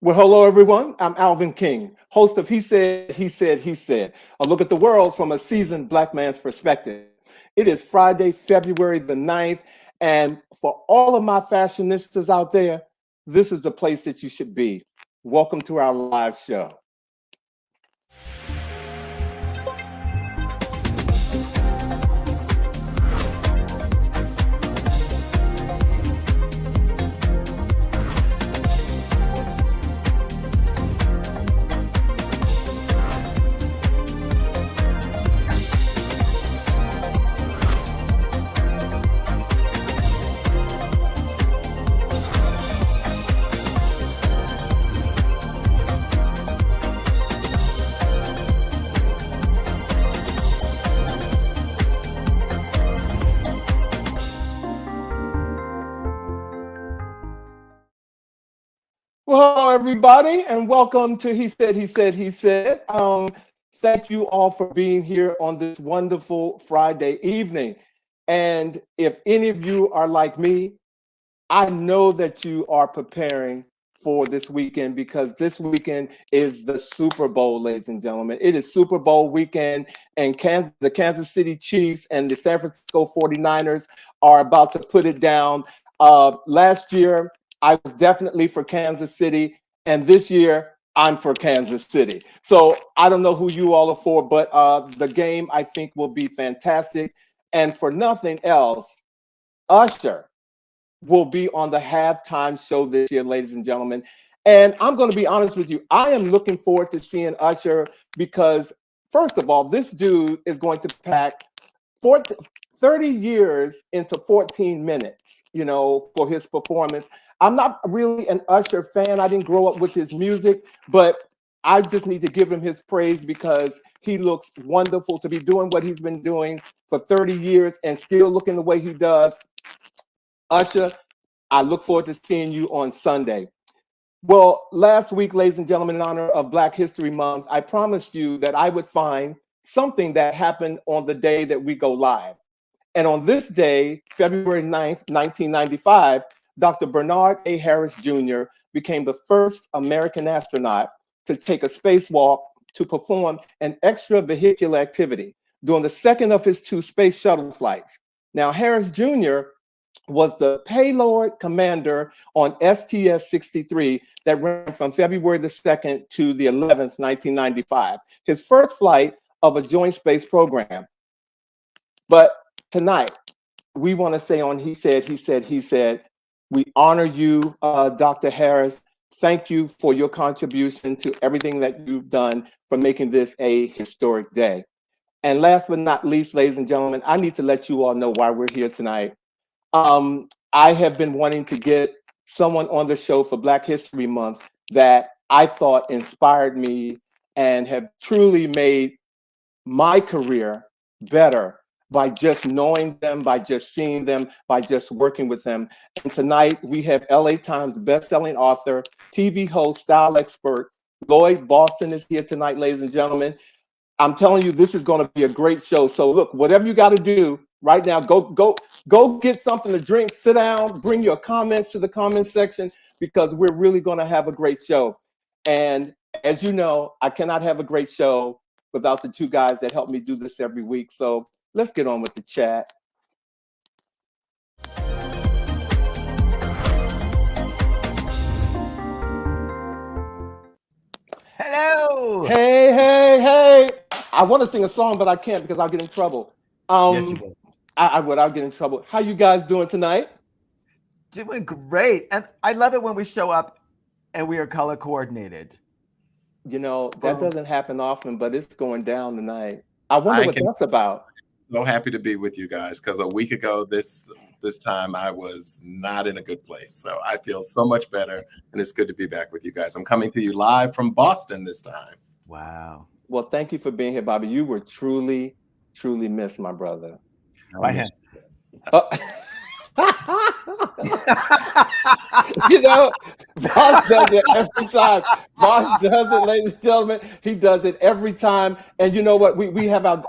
Well, hello, everyone. I'm Alvin King, host of He Said, He Said, He Said, a look at the world from a seasoned Black man's perspective. It is Friday, February the 9th, and for all of my fashionistas out there, this is the place that you should be. Welcome to our live show. Well, hello, everybody, and welcome to He Said, He Said, He Said. Thank you all for being here on this wonderful Friday evening. And if any of you are like me, I know that you are preparing for this weekend because this weekend is the Super Bowl, ladies and gentlemen. It is Super Bowl weekend, and the Kansas City Chiefs and the San Francisco 49ers are about to put it down. Last year, I was definitely for Kansas City, and this year, I'm for Kansas City. So I don't know who you all are for, but the game, I think, will be fantastic. And for nothing else, Usher will be on the halftime show this year, ladies and gentlemen. And I'm going to be honest with you. I am looking forward to seeing Usher because, first of all, this dude is going to pack 30 years into 14 minutes, for his performance. I'm not really an Usher fan. I didn't grow up with his music, but I just need to give him his praise because he looks wonderful to be doing what he's been doing for 30 years and still looking the way he does. Usher, I look forward to seeing you on Sunday. Well, last week, ladies and gentlemen, in honor of Black History Month, I promised you that I would find something that happened on the day that we go live. And on this day, February 9th, 1995, Dr. Bernard A. Harris Jr. became the first American astronaut to take a spacewalk to perform an extravehicular activity during the second of his two space shuttle flights. Now, Harris Jr. was the payload commander on STS-63 that ran from February the 2nd to the 11th, 1995, his first flight of a joint space program. But tonight, we want to say on He Said, He Said, He Said, we honor you, Dr. Harris. Thank you for your contribution to everything that you've done for making this a historic day. And last but not least, ladies and gentlemen, I need to let you all know why we're here tonight. I have been wanting to get someone on the show for Black History Month that I thought inspired me and have truly made my career better by just knowing them, by just seeing them, by just working with them. And tonight we have LA Times bestselling author, TV host, style expert, Lloyd Boston is here tonight, ladies and gentlemen. I'm telling you, this is going to be a great show. So look, whatever you got to do right now, go get something to drink, sit down, bring your comments to the comment section, because we're really going to have a great show. And as you know, I cannot have a great show without the two guys that help me do this every week. So let's get on with the chat. Hello. Hey. I want to sing a song, but I can't because I'll get in trouble. Yes, you will. I'll get in trouble. How you guys doing tonight? Doing great. And I love it when we show up and we are color coordinated. That doesn't happen often, but it's going down tonight. I wonder what that's about. So happy to be with you guys because a week ago this time I was not in a good place. So I feel so much better, and it's good to be back with you guys. I'm coming to you live from Boston this time. Wow. Well, thank you for being here, Bobby. You were truly, truly missed, my brother. Boss does it every time. Boss does it, ladies and gentlemen. He does it every time. And you know what? We have our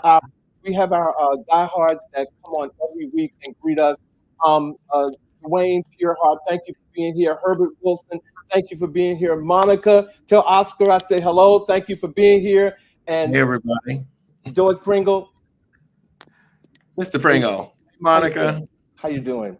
diehards that come on every week and greet us. Dwayne Pureheart, thank you for being here. Herbert Wilson, Thank you for being here. Monica, tell Oscar I say hello. Thank you for being here. And Hey, everybody. George Pringle. Mr. Pringle. Monica. How you doing?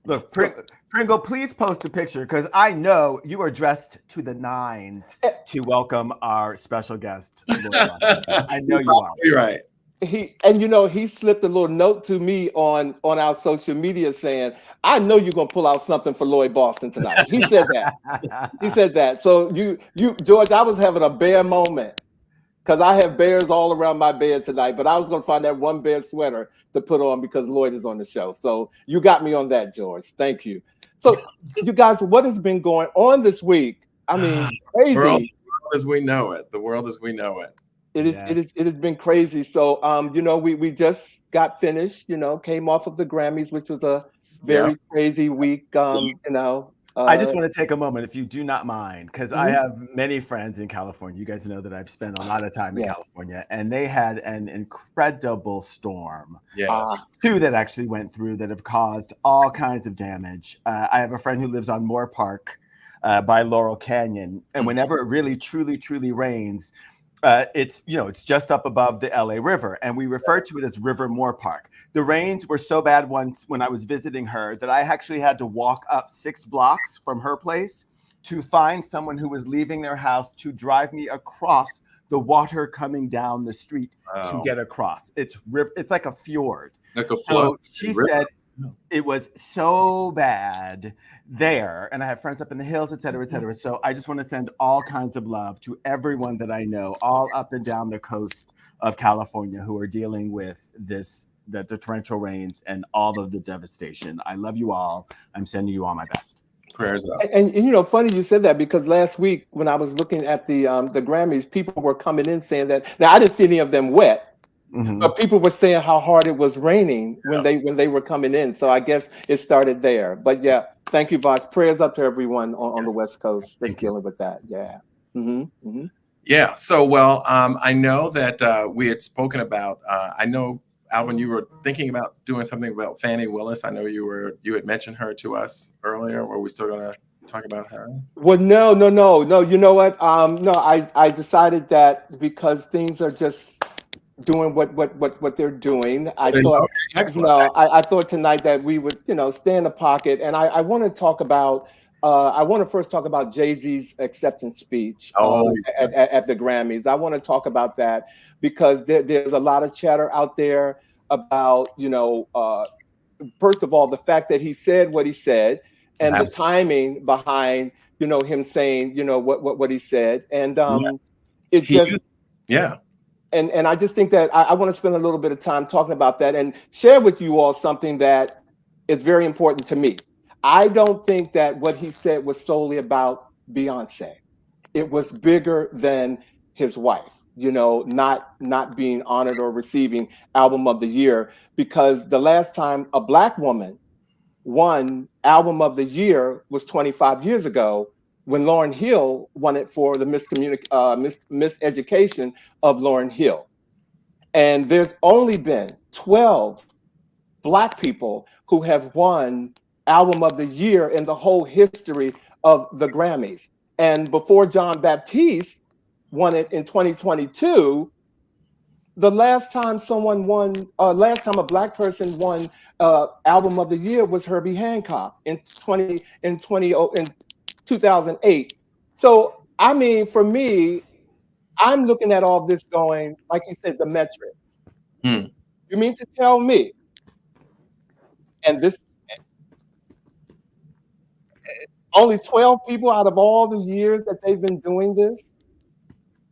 Look, Pringle, please post a picture because I know you are dressed to the nines to welcome our special guest. Lloyd Boston. I know you are. You're right. He slipped a little note to me on our social media saying, I know you're gonna pull out something for Lloyd Boston tonight. He said that. He said that. So you George, I was having a bear moment because I have bears all around my bed tonight, but I was gonna find that one bear sweater to put on because Lloyd is on the show. So you got me on that, George. Thank you. So you guys, what has been going on this week? I mean, crazy. The world as we know it. The world as we know it. It has been crazy. So we just got finished, came off of the Grammys, which was a very crazy week. I just want to take a moment, if you do not mind, because I have many friends in California. You guys know that I've spent a lot of time in California, and they had an incredible storm. Two that actually went through that have caused all kinds of damage. I have a friend who lives on Moore Park by Laurel Canyon, and whenever it really, truly, truly rains, it's just up above the LA River, and we refer to it as River Moore Park. The rains were so bad once when I was visiting her that I actually had to walk up 6 blocks from her place to find someone who was leaving their house to drive me across the water coming down the street to get across. It's like a fjord. So she said it was so bad there, and I have friends up in the hills, et cetera, et cetera. So I just want to send all kinds of love to everyone that I know all up and down the coast of California who are dealing with the torrential rains and all of the devastation. I love you all. I'm sending you all my best. Prayers up. And funny you said that because last week when I was looking at the Grammys, people were coming in saying that. Now I didn't see any of them wet. But people were saying how hard it was raining when they were coming in. So I guess it started there. But yeah, thank you, Vosh. Prayers up to everyone on the West Coast that's dealing with that. Yeah. Yeah. So, well, I know that we had spoken about, I know, Alvin, you were thinking about doing something about Fannie Willis. I know you had mentioned her to us earlier. Were we still going to talk about her? Well, no. You know what? No, I decided that because things are just doing what they're doing. I thought tonight that we would, stay in the pocket. And I want to talk about, I want to first talk about Jay-Z's acceptance speech at the Grammys. I want to talk about that because there's a lot of chatter out there about, first of all, the fact that he said what he said and the timing behind, him saying, what he said. And And I just think that I want to spend a little bit of time talking about that and share with you all something that is very important to me. I don't think that what he said was solely about Beyonce. It was bigger than his wife, not being honored or receiving Album of the Year, because the last time a Black woman won Album of the Year was 25 years ago, when Lauryn Hill won it for the miseducation of Lauryn Hill. And there's only been 12 Black people who have won Album of the Year in the whole history of the Grammys. And before John Baptiste won it in 2022, the last time a Black person won Album of the Year was Herbie Hancock in 2008. So, I mean, for me, I'm looking at all this going, like you said, the metrics. You mean to tell me, and this, only 12 people out of all the years that they've been doing this,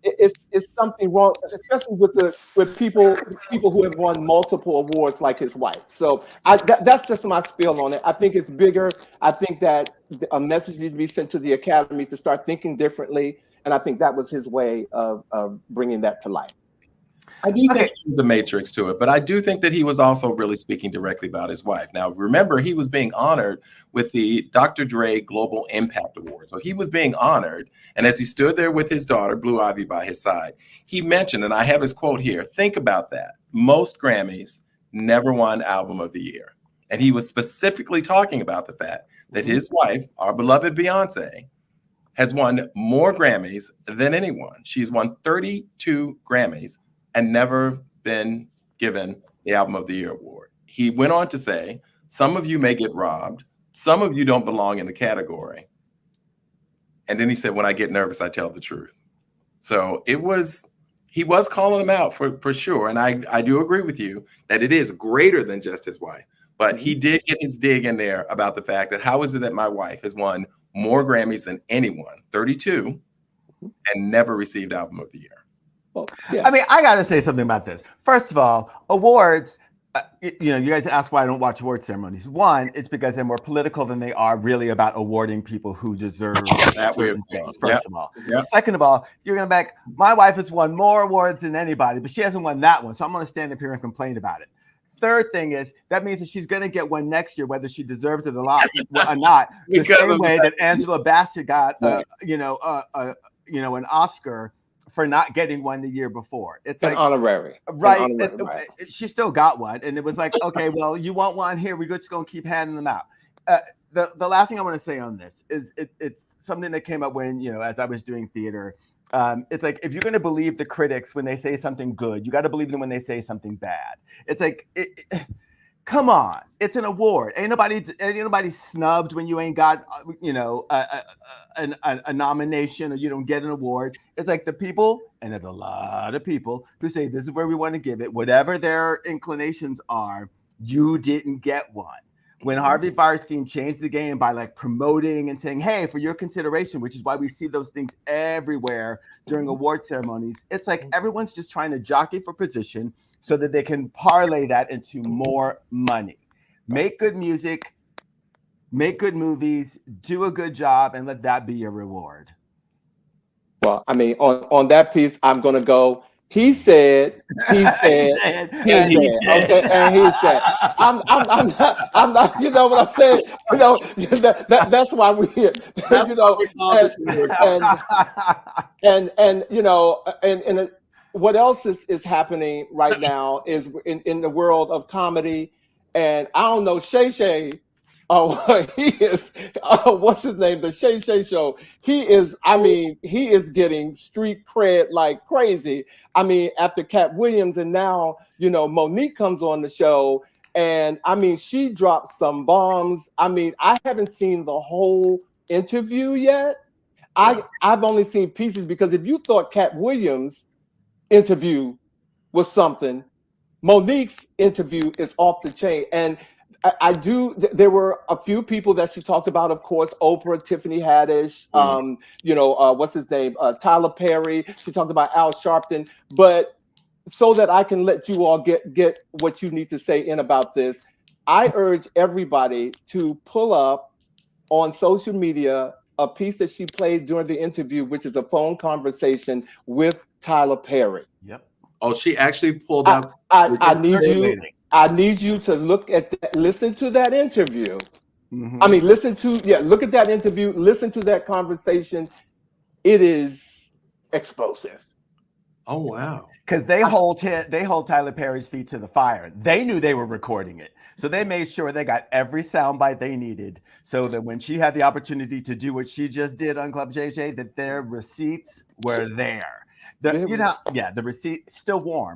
it's something wrong, especially with people who have won multiple awards like his wife. So that's just my spiel on it. I think it's bigger. I think that a message needs to be sent to the Academy to start thinking differently, and I think that was his way of bringing that to life. I do think there's a matrix to it, but I do think that he was also really speaking directly about his wife. Now, remember, he was being honored with the Dr. Dre Global Impact Award. So he was being honored. And as he stood there with his daughter, Blue Ivy, by his side, he mentioned, and I have his quote here, think about that. Most Grammys never won Album of the Year. And he was specifically talking about the fact that his wife, our beloved Beyonce, has won more Grammys than anyone. She's won 32 Grammys and never been given the Album of the Year award. He went on to say, some of you may get robbed. Some of you don't belong in the category. And then he said, when I get nervous, I tell the truth. So he was calling him out for sure. And I do agree with you that it is greater than just his wife. But he did get his dig in there about the fact that how is it that my wife has won more Grammys than anyone, 32, and never received Album of the Year. Well, yeah. I mean, I got to say something about this. First of all, awards, you guys ask why I don't watch award ceremonies. One, it's because they're more political than they are really about awarding people who deserve certain things, first of all. Yep. Second of all, you're going to back, my wife has won more awards than anybody, but she hasn't won that one. So I'm going to stand up here and complain about it. Third thing is that means that she's going to get one next year, whether she deserves it or not. The same way that Angela Bassett got, an Oscar for not getting one the year before. It's like honorary, right? She still got one, and it was like, okay, well, you want one here? We're just going to keep handing them out. The last thing I want to say on this is it's something that came up when as I was doing theater. It's like, if you're going to believe the critics when they say something good, you got to believe them when they say something bad. It's like, come on, it's an award. Ain't nobody snubbed when you ain't got, a nomination or you don't get an award. It's like the people, and there's a lot of people who say this is where we want to give it, whatever their inclinations are, you didn't get one. When Harvey Fierstein changed the game by promoting and saying, hey, for your consideration, which is why we see those things everywhere during award ceremonies, it's like everyone's just trying to jockey for position so that they can parlay that into more money. Make good music, make good movies, do a good job, and let that be your reward. Well, I mean, on that piece, I'm going to go. He said. Okay, and he said. I'm not. You know what I'm saying? That's why we're here. And what else is happening right now is in the world of comedy, and I don't know, Shay. Oh, he is. What's his name? The Shay Show. He is. I mean, he is getting street cred like crazy. I mean, after Cat Williams, and now Monique comes on the show, and I mean, she dropped some bombs. I mean, I haven't seen the whole interview yet. I've only seen pieces, because if you thought Cat Williams' interview was something, Monique's interview is off the chain. And there were a few people that she talked about, of course, Oprah, Tiffany Haddish, what's his name? Tyler Perry. She talked about Al Sharpton. But so that I can let you all get what you need to say in about this, I urge everybody to pull up on social media a piece that she played during the interview, which is a phone conversation with Tyler Perry. Yep. Oh, she actually pulled up. I need you to listen to that interview. Mm-hmm. I mean, look at that interview, listen to that conversation. It is explosive. Oh, wow. Because they hold Tyler Perry's feet to the fire. They knew they were recording it. So they made sure they got every soundbite they needed so that when she had the opportunity to do what she just did on Club JJ, that their receipts were there. The receipt still warm.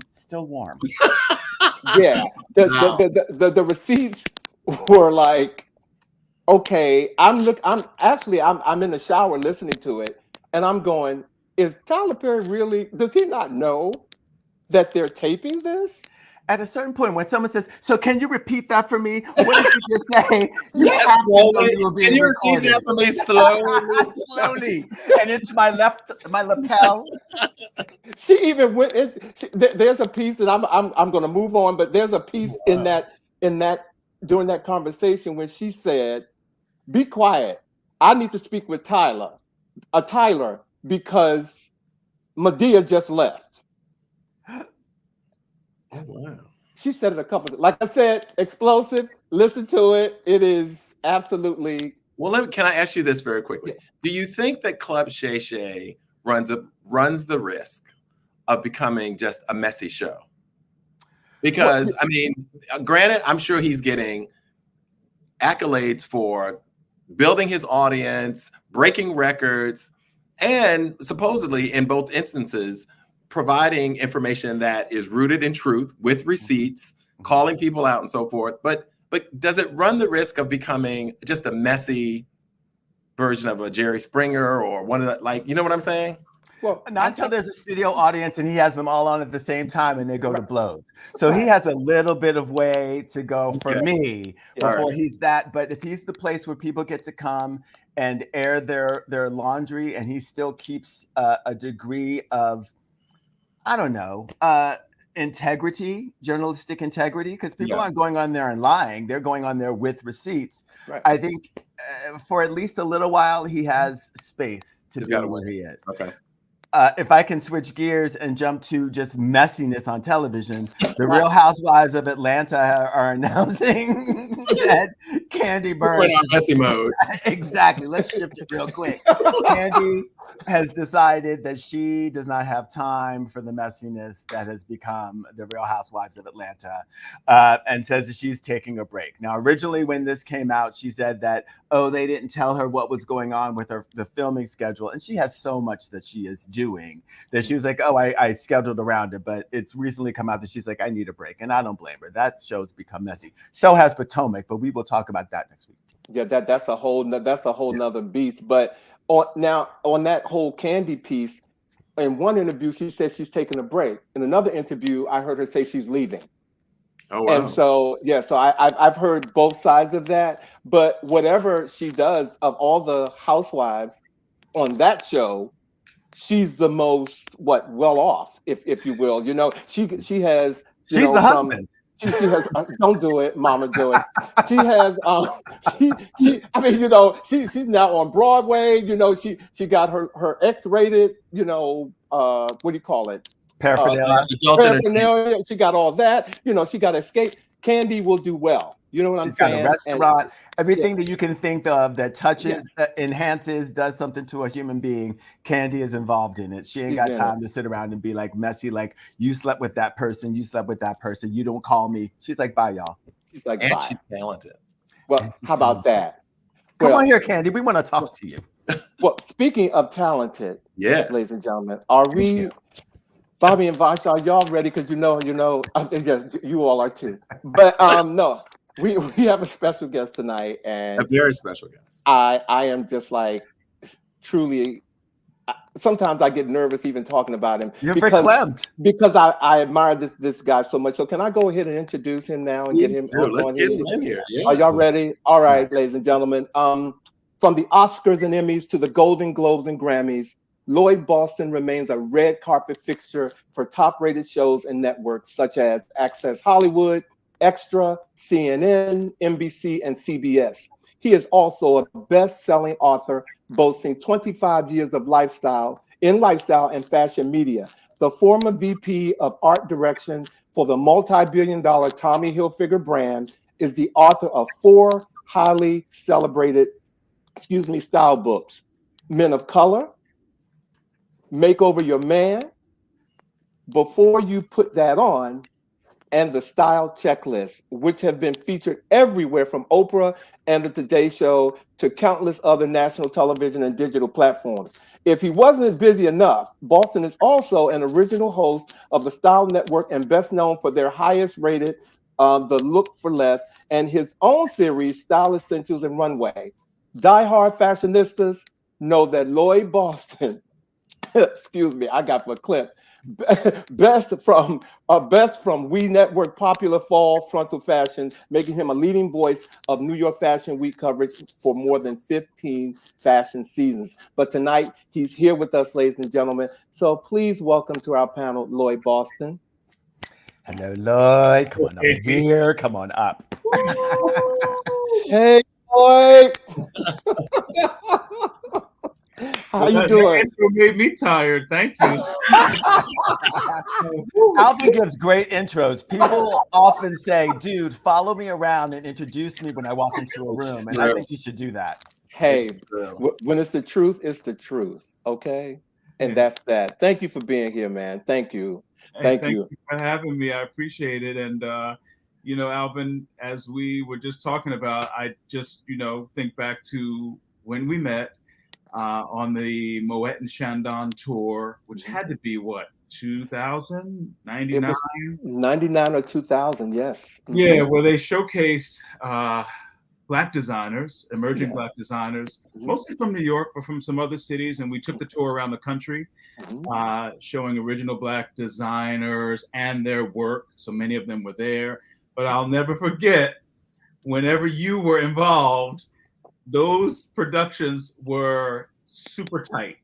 Yeah, the receipts were like, okay. I'm in the shower listening to it, and I'm going, is Tyler Perry really? Does he not know that they're taping this? At a certain point, when someone says, "So can you repeat that for me?" What did you just say? You have to know you were being recorded. Can you repeat that for me slowly, and into my lapel. She even went. There's a piece that I'm going to move on, but there's a piece in that during that conversation when she said, "Be quiet. I need to speak with Tyler, because Medea just left." Oh, wow. She said it a couple of, like I said, explosive. Listen to it. It is absolutely. Well, can I ask you this very quickly? Yeah. Do you think that Club Shay Shay runs the risk of becoming just a messy show? Because, I mean, granted, I'm sure he's getting accolades for building his audience, breaking records, and supposedly in both instances, providing information that is rooted in truth with receipts, calling people out and so forth. But does it run the risk of becoming just a messy version of a Jerry Springer or one of the, like, you know what I'm saying? Well, not until there's a studio audience and he has them all on at the same time and they go to blows. So he has a little bit of way to go for me before he's that. But if he's the place where people get to come and air their laundry and he still keeps a degree of, I don't know, integrity, journalistic integrity, because people aren't going on there and lying. They're going on there with receipts. Right. I think for at least a little while, he has space to be where he is. Okay. If I can switch gears and jump to just messiness on television, the Real Housewives of Atlanta are announcing that Kandi Burruss. We're in messy mode. Exactly. Let's shift it real quick. Kandi has decided that she does not have time for the messiness that has become the Real Housewives of Atlanta, and says that she's taking a break. Now, originally when this came out, she said that, they didn't tell her what was going on with the filming schedule. And she has so much that she is doing that she was like, I scheduled around it. But it's recently come out that she's like, I need a break. And I don't blame her. That show's become messy. So has Potomac, but we will talk about that next week. Yeah, that's a whole nother beast. But on that whole Kandi piece, in one interview, she said she's taking a break. In another interview, I heard her say she's leaving. Oh, wow. And so, so I've heard both sides of that. But whatever she does, of all the housewives on that show, she's the most well off, if you will. You know, she has. She's the husband. She has. Don't do it, Mama Joyce. She has. She. I mean, she's now on Broadway. You know, she got her X-rated. You know, what do you call it? Paraphernalia. She got all that. You know, she got Escape. Kandi will do well. You know what I'm saying? She's got a restaurant. Everything that you can think of that touches, enhances, does something to a human being, Kandi is involved in it. She ain't got time to sit around and be like messy, like you slept with that person, you slept with that person, you don't call me. She's like, bye, y'all. She's like, and bye. She's talented. Well, how about that? Come on here, Kandi. We want to talk to you. Well, speaking of talented, ladies and gentlemen, are we... Bobby and Vash, are y'all ready? Because you know, you all are too. But no, we have a special guest tonight, and a very special guest. I am just like truly. Sometimes I get nervous even talking about him. You're verklempt. Because I admire this guy so much. So can I go ahead and introduce him now and get him? Let's get him in here. Yes. Are y'all ready? All right, ladies and gentlemen. From the Oscars and Emmys to the Golden Globes and Grammys, Lloyd Boston remains a red carpet fixture for top-rated shows and networks such as Access Hollywood, Extra, CNN, NBC, and CBS. He is also a best-selling author, boasting 25 years of lifestyle and fashion media. The former VP of art direction for the multi-billion-dollar Tommy Hilfiger brand is the author of 4 highly celebrated, style books: Men of Color, Make Over Your Man, Before You Put That On, and The Style Checklist, which have been featured everywhere from Oprah and The Today Show to countless other national television and digital platforms. If he wasn't busy enough, Boston is also an original host of the Style Network and best known for their highest rated, The Look for Less, and his own series, Style Essentials and Runway. Die-hard fashionistas know that Lloyd Boston, I got for a clip. Best from We Network popular fall frontal fashion, making him a leading voice of New York Fashion Week coverage for more than 15 fashion seasons. But tonight, he's here with us, ladies and gentlemen. So please welcome to our panel, Lloyd Boston. Hello, Lloyd. Come on up here. Come on up. Hey, Lloyd. How you doing? Intro made me tired. Thank you. Alfie gives great intros. People often say, dude, follow me around and introduce me when I walk into a room. And I think you should do that. Hey, when it's the truth, it's the truth. Okay? And that's that. Thank you for being here, man. Thank you. Thank you for having me. I appreciate it. And you know, Alvin, as we were just talking about, I just, you know, think back to when we met on the Moet and Chandon tour, which had to be what, 2000, 99? It was 99 or 2000, yes. Yeah, where they showcased Black designers, emerging Black designers, mostly from New York, but from some other cities. And we took the tour around the country, showing original Black designers and their work. So many of them were there. But I'll never forget, whenever you were involved, those productions were super tight.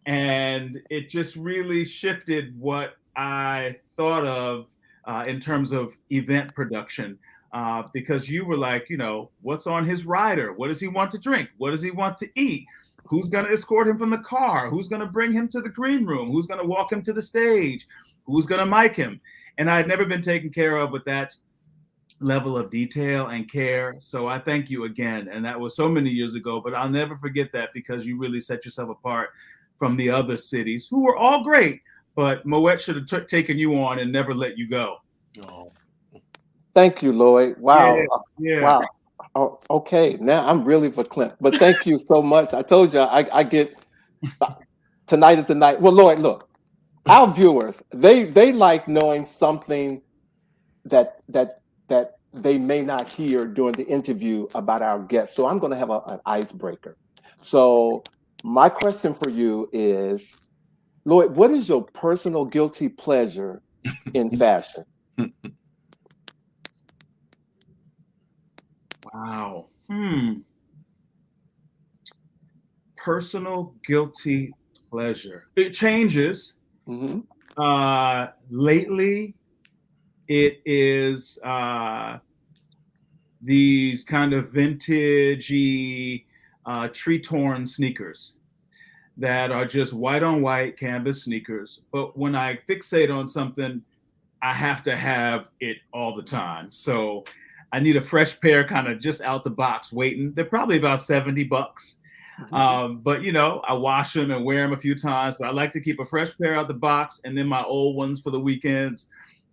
And it just really shifted what I thought of in terms of event production. Because you were like, you know, what's on his rider? What does he want to drink? What does he want to eat? Who's going to escort him from the car? Who's going to bring him to the green room? Who's going to walk him to the stage? Who's going to mic him? And I had never been taken care of with that level of detail and care. So I thank you again. And that was so many years ago, but I'll never forget that because you really set yourself apart from the other cities who were all great, but Moet should have taken you on and never let you go. Oh. Thank you, Lloyd. Wow. Yeah. Wow. Oh, okay. Now I'm really verklempt, but thank you so much. I told you I get tonight is the night. Well, Lloyd, look, our viewers, they like knowing something that they may not hear during the interview about our guests. So I'm going to have an icebreaker. So my question for you is, Lloyd, what is your personal guilty pleasure in fashion? Wow. Personal guilty pleasure. It changes. Lately, it is these kind of vintagey, tree-torn sneakers that are just white on white canvas sneakers. But when I fixate on something, I have to have it all the time. So I need a fresh pair kind of just out the box waiting. They're probably about $70. But, you know, I wash them and wear them a few times, but I like to keep a fresh pair out the box and then my old ones for the weekends.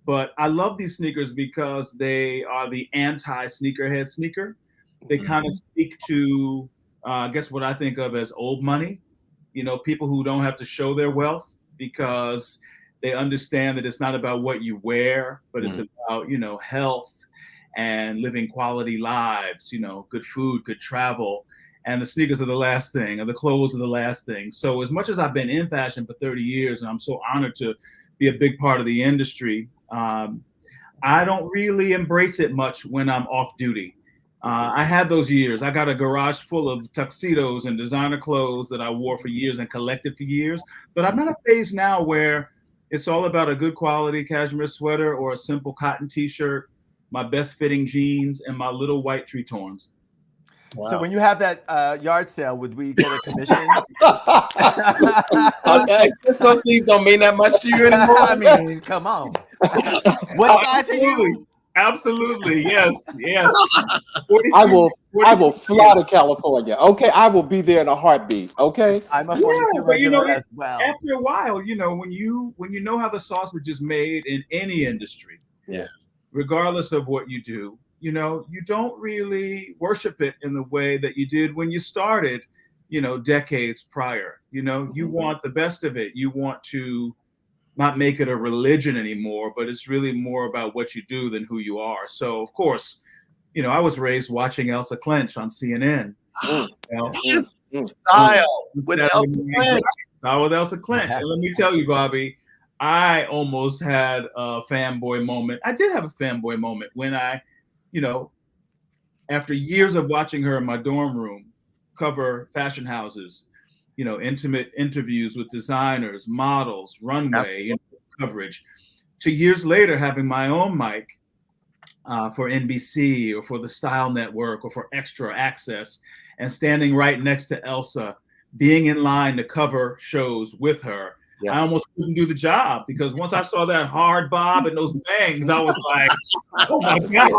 But I love these sneakers because they are the anti-sneakerhead sneaker. They kind of speak to, I guess, what I think of as old money. You know, people who don't have to show their wealth because they understand that it's not about what you wear, but it's about, you know, health and living quality lives, you know, good food, good travel. And the sneakers are the last thing, and the clothes are the last thing. So as much as I've been in fashion for 30 years, and I'm so honored to be a big part of the industry, I don't really embrace it much when I'm off duty. I had those years. I got a garage full of tuxedos and designer clothes that I wore for years and collected for years. But I'm at a phase now where it's all about a good quality cashmere sweater or a simple cotton t-shirt, my best fitting jeans, and my little white tree-torns. Wow. So when you have that yard sale, would we get a commission? Those things don't mean that much to you anymore. I mean, come on. What size are you? Absolutely, yes. I will fly to California. Okay, I will be there in a heartbeat. Okay, I'm a 42 regular as well. After a while, you know, when you know how the sausage is made in any industry, regardless of what you do, you know, you don't really worship it in the way that you did when you started, you know, decades prior. You know, you want the best of it. You want to not make it a religion anymore, but it's really more about what you do than who you are. So, of course, you know, I was raised watching Elsa Clench on CNN. You know, Style with Elsa Clench. With Elsa Clench. And let me tell you, Bobby, I almost had a fanboy moment. I did have a fanboy moment when I, you know, after years of watching her in my dorm room cover fashion houses, you know, intimate interviews with designers, models, runway coverage, to years later having my own mic for NBC or for the Style Network or for Extra Access and standing right next to Elsa, being in line to cover shows with her. Yes. I almost couldn't do the job because once I saw that hard bob and those bangs, I was like, oh my God.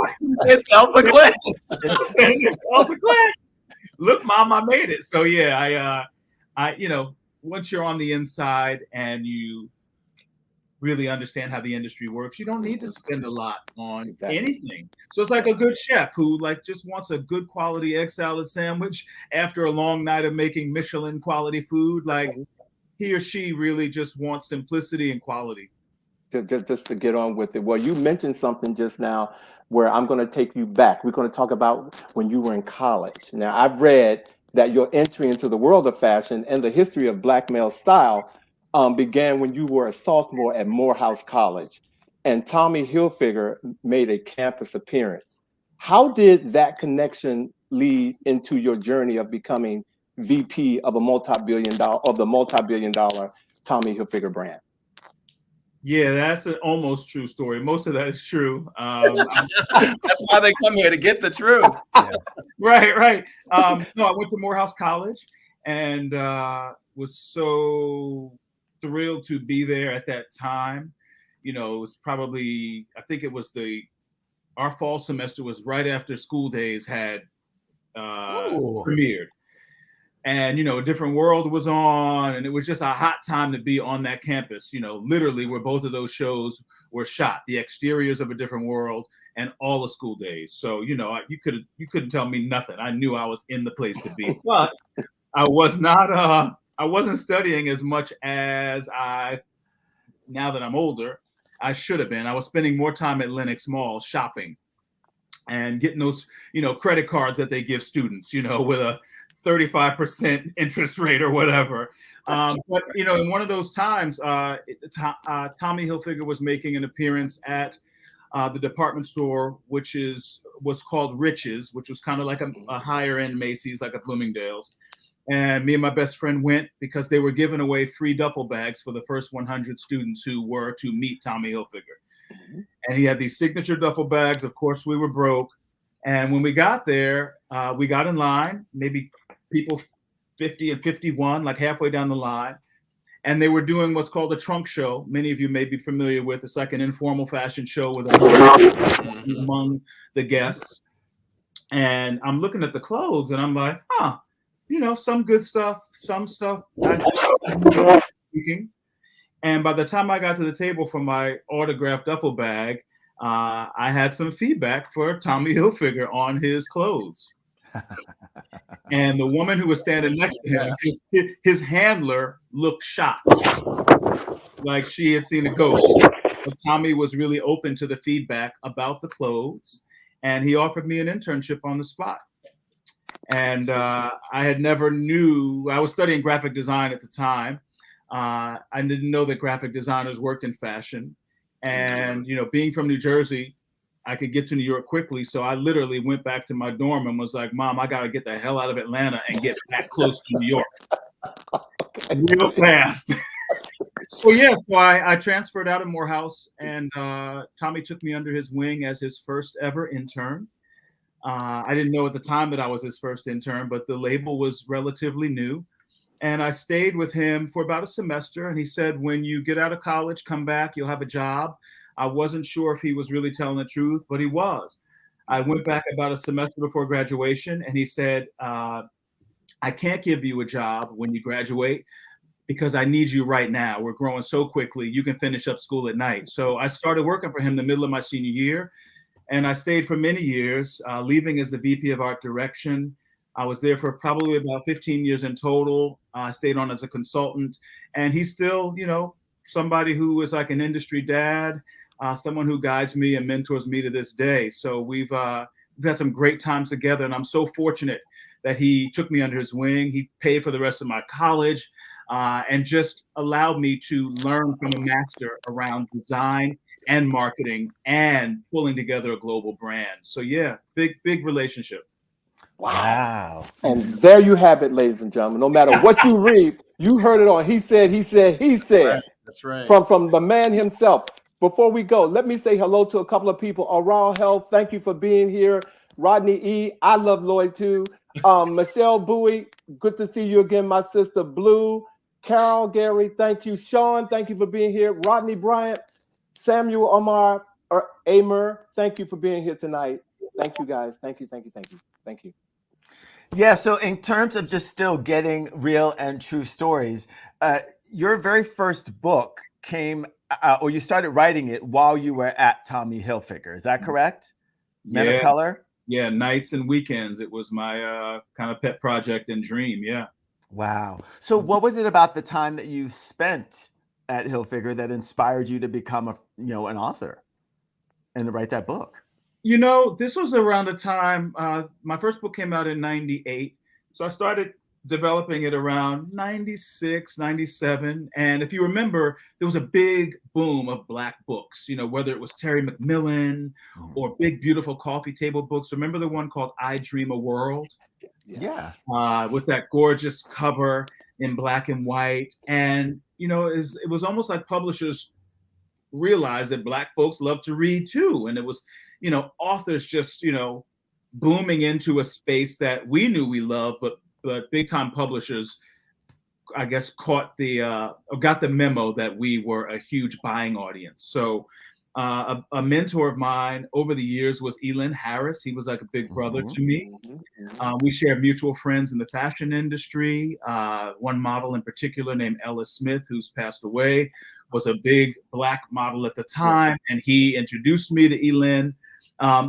It's Elsa Clench. It's Elsa Clench. Look, Mom, I made it. So yeah, I, you know, once you're on the inside and you really understand how the industry works. You don't need to spend a lot on anything. So it's like a good chef who like just wants a good quality egg salad sandwich after a long night of making Michelin quality food. Like he or she really just wants simplicity and quality. Just to get on with it. Well, you mentioned something just now where I'm going to take you back. We're going to talk about when you were in college. Now, I've read that your entry into the world of fashion and the history of Black male style began when you were a sophomore at Morehouse College, and Tommy Hilfiger made a campus appearance. How did that connection lead into your journey of becoming VP of the multi-billion-dollar Tommy Hilfiger brand? Yeah, that's an almost true story. Most of that is true. That's why they come here, to get the truth. Yes. Right. No, I went to Morehouse College and was so thrilled to be there at that time. You know, it was probably, I think it was our fall semester was right after School Days had premiered. And, you know, A Different World was on, and it was just a hot time to be on that campus, you know, literally where both of those shows were shot, the exteriors of A Different World and all of School Days. So, you know, you couldn't tell me nothing. I knew I was in the place to be, but I wasn't studying as much as now that I'm older, I should have been. I was spending more time at Lenox Mall shopping and getting those, you know, credit cards that they give students, you know, with a 35% interest rate or whatever. But, you know, in one of those times, Tommy Hilfiger was making an appearance at the department store, which was called Rich's, which was kind of like a higher end Macy's, like a Bloomingdale's. And me and my best friend went because they were giving away free duffel bags for the first 100 students who were to meet Tommy Hilfiger. And he had these signature duffel bags. Of course, we were broke. And when we got there, we got in line, maybe people 50 and 51, like halfway down the line. And they were doing what's called a trunk show. Many of you may be familiar with. It's like an informal fashion show with among the guests. And I'm looking at the clothes and I'm like, you know, some good stuff, some stuff. And by the time I got to the table for my autographed duffel bag, I had some feedback for Tommy Hilfiger on his clothes. And the woman who was standing next to him, his handler looked shocked, like she had seen a ghost. But Tommy was really open to the feedback about the clothes, and he offered me an internship on the spot. And I had never knew, I was studying graphic design at the time. I didn't know that graphic designers worked in fashion. And, you know, being from New Jersey, I could get to New York quickly. So I literally went back to my dorm and was like, Mom, I got to get the hell out of Atlanta and get back close to New York real fast. So I transferred out of Morehouse, and Tommy took me under his wing as his first ever intern. I didn't know at the time that I was his first intern, but the label was relatively new. And I stayed with him for about a semester. And he said, when you get out of college, come back, you'll have a job. I wasn't sure if he was really telling the truth, but he was. I went back about a semester before graduation, and he said, I can't give you a job when you graduate because I need you right now. We're growing so quickly. You can finish up school at night. So I started working for him in the middle of my senior year. And I stayed for many years, leaving as the VP of Art Direction. I was there for probably about 15 years in total. I stayed on as a consultant. And he's still, you know, somebody who is like an industry dad, someone who guides me and mentors me to this day. So we've had some great times together. And I'm so fortunate that he took me under his wing. He paid for the rest of my college and just allowed me to learn from a master around design and marketing and pulling together a global brand. So yeah, big relationship. Wow. And there you have it, ladies and gentlemen. No matter what you read, you heard it on He Said. That's right. From the man himself. Before we go, let me say hello to a couple of people. Aral Health, thank you for being here. Rodney E., I love Lloyd too. Michelle Bowie, good to see you again, my sister Blue. Carol, Gary, thank you. Sean, thank you for being here. Rodney Bryant, Samuel Omar, Amer, thank you for being here tonight. Thank you, guys. Thank you. Yeah, so in terms of just still getting real and true stories, your very first book came, or you started writing it while you were at Tommy Hilfiger. Is that correct? Men of Color? Yeah, nights and weekends. It was my kind of pet project and dream. Yeah. Wow. So what was it about the time that you spent at Hilfiger that inspired you to become an author and to write that book? This was around the time my first book came out in 98. So I started developing it around 96, 97. And if you remember, there was a big boom of Black books, whether it was Terry McMillan or big, beautiful coffee table books. Remember the one called I Dream a World? Yeah. With that gorgeous cover in black and white. And, it was almost like publishers realized that Black folks love to read too. And it was, authors just, booming into a space that we knew we loved, but big time publishers, I guess, got the memo that we were a huge buying audience. So a mentor of mine over the years was Elin Harris. He was like a big brother to me. We shared mutual friends in the fashion industry. One model in particular named Ella Smith, who's passed away, was a big Black model at the time. And he introduced me to Elin.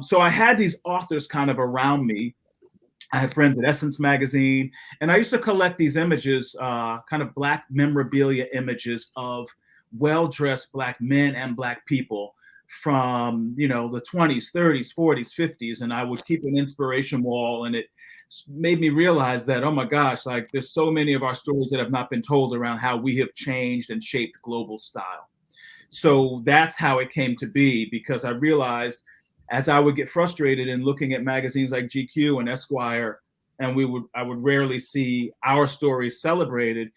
So I had these authors kind of around me. I had friends at Essence Magazine, and I used to collect these images, kind of Black memorabilia images of well-dressed Black men and Black people from, the 20s, 30s, 40s, 50s. And I would keep an inspiration wall, and it made me realize that, oh my gosh, like there's so many of our stories that have not been told around how we have changed and shaped global style. So that's how it came to be, because I realized as I would get frustrated in looking at magazines like GQ and Esquire, and I would rarely see our stories celebrated,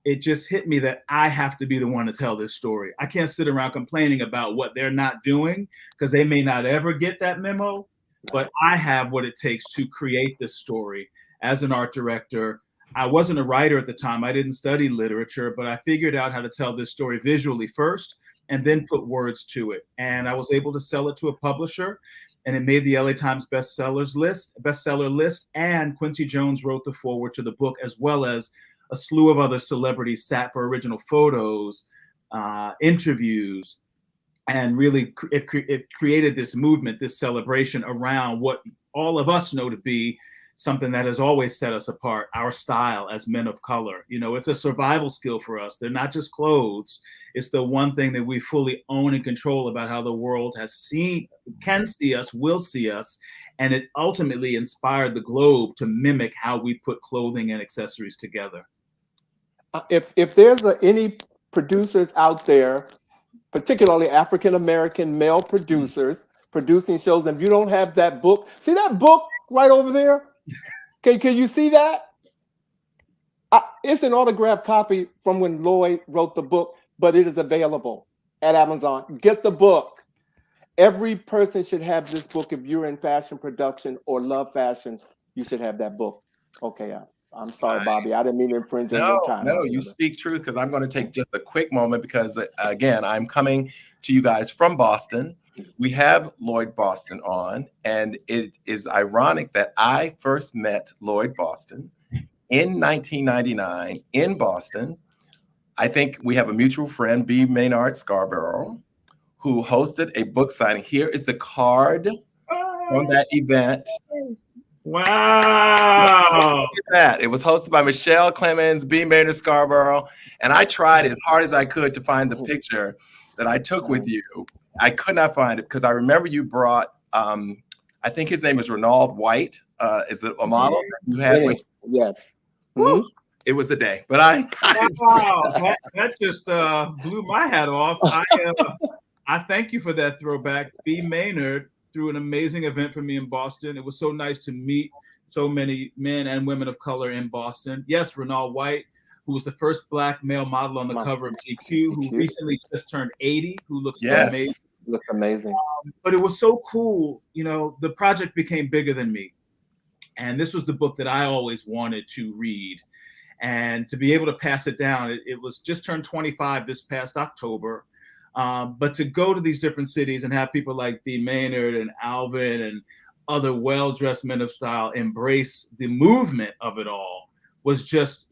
it just hit me that I have to be the one to tell this story. I can't sit around complaining about what they're not doing, because they may not ever get that memo, but I have what it takes to create this story. As an art director, I wasn't a writer at the time. I didn't study literature, but I figured out how to tell this story visually first, and then put words to it. And I was able to sell it to a publisher, and it made the LA Times bestseller list. And Quincy Jones wrote the foreword to the book, as well as a slew of other celebrities sat for original photos, interviews, and really it created this movement, this celebration around what all of us know to be something that has always set us apart, our style as men of color. It's a survival skill for us. They're not just clothes. It's the one thing that we fully own and control about how the world can see us, will see us. And it ultimately inspired the globe to mimic how we put clothing and accessories together. If there's any producers out there, particularly African-American male producers producing shows, and if you don't have that book, see that book right over there? Can you see that? It's an autographed copy from when Lloyd wrote the book, but it is available at Amazon. Get the book. Every person should have this book. If you're in fashion production or love fashion, you should have that book. Okay, I'm sorry, Bobby. I didn't mean to infringe on your time. No, you speak truth, because I'm going to take just a quick moment, because, again, I'm coming to you guys from Boston. We have Lloyd Boston on, and it is ironic that I first met Lloyd Boston in 1999 in Boston. I think we have a mutual friend, B. Maynard Scarborough, who hosted a book signing. Here is the card from that event. Wow. It was hosted by Michelle Clemens, B. Maynard Scarborough, and I tried as hard as I could to find the picture that I took with you. I could not find it, because I remember you brought, I think his name is Ronald White. Is it a model that you had with? Yes. Mm-hmm. It was a day, but wow, that just blew my hat off. I thank you for that throwback. B. Maynard threw an amazing event for me in Boston. It was so nice to meet so many men and women of color in Boston. Yes, Ronald White, who was the first Black male model on the cover of GQ, who recently just turned 80, who looks amazing. Looks amazing. But it was so cool. The project became bigger than me. And this was the book that I always wanted to read. And to be able to pass it down, it was just turned 25 this past October. But to go to these different cities and have people like B. Maynard and Alvin and other well-dressed men of style embrace the movement of it all was just,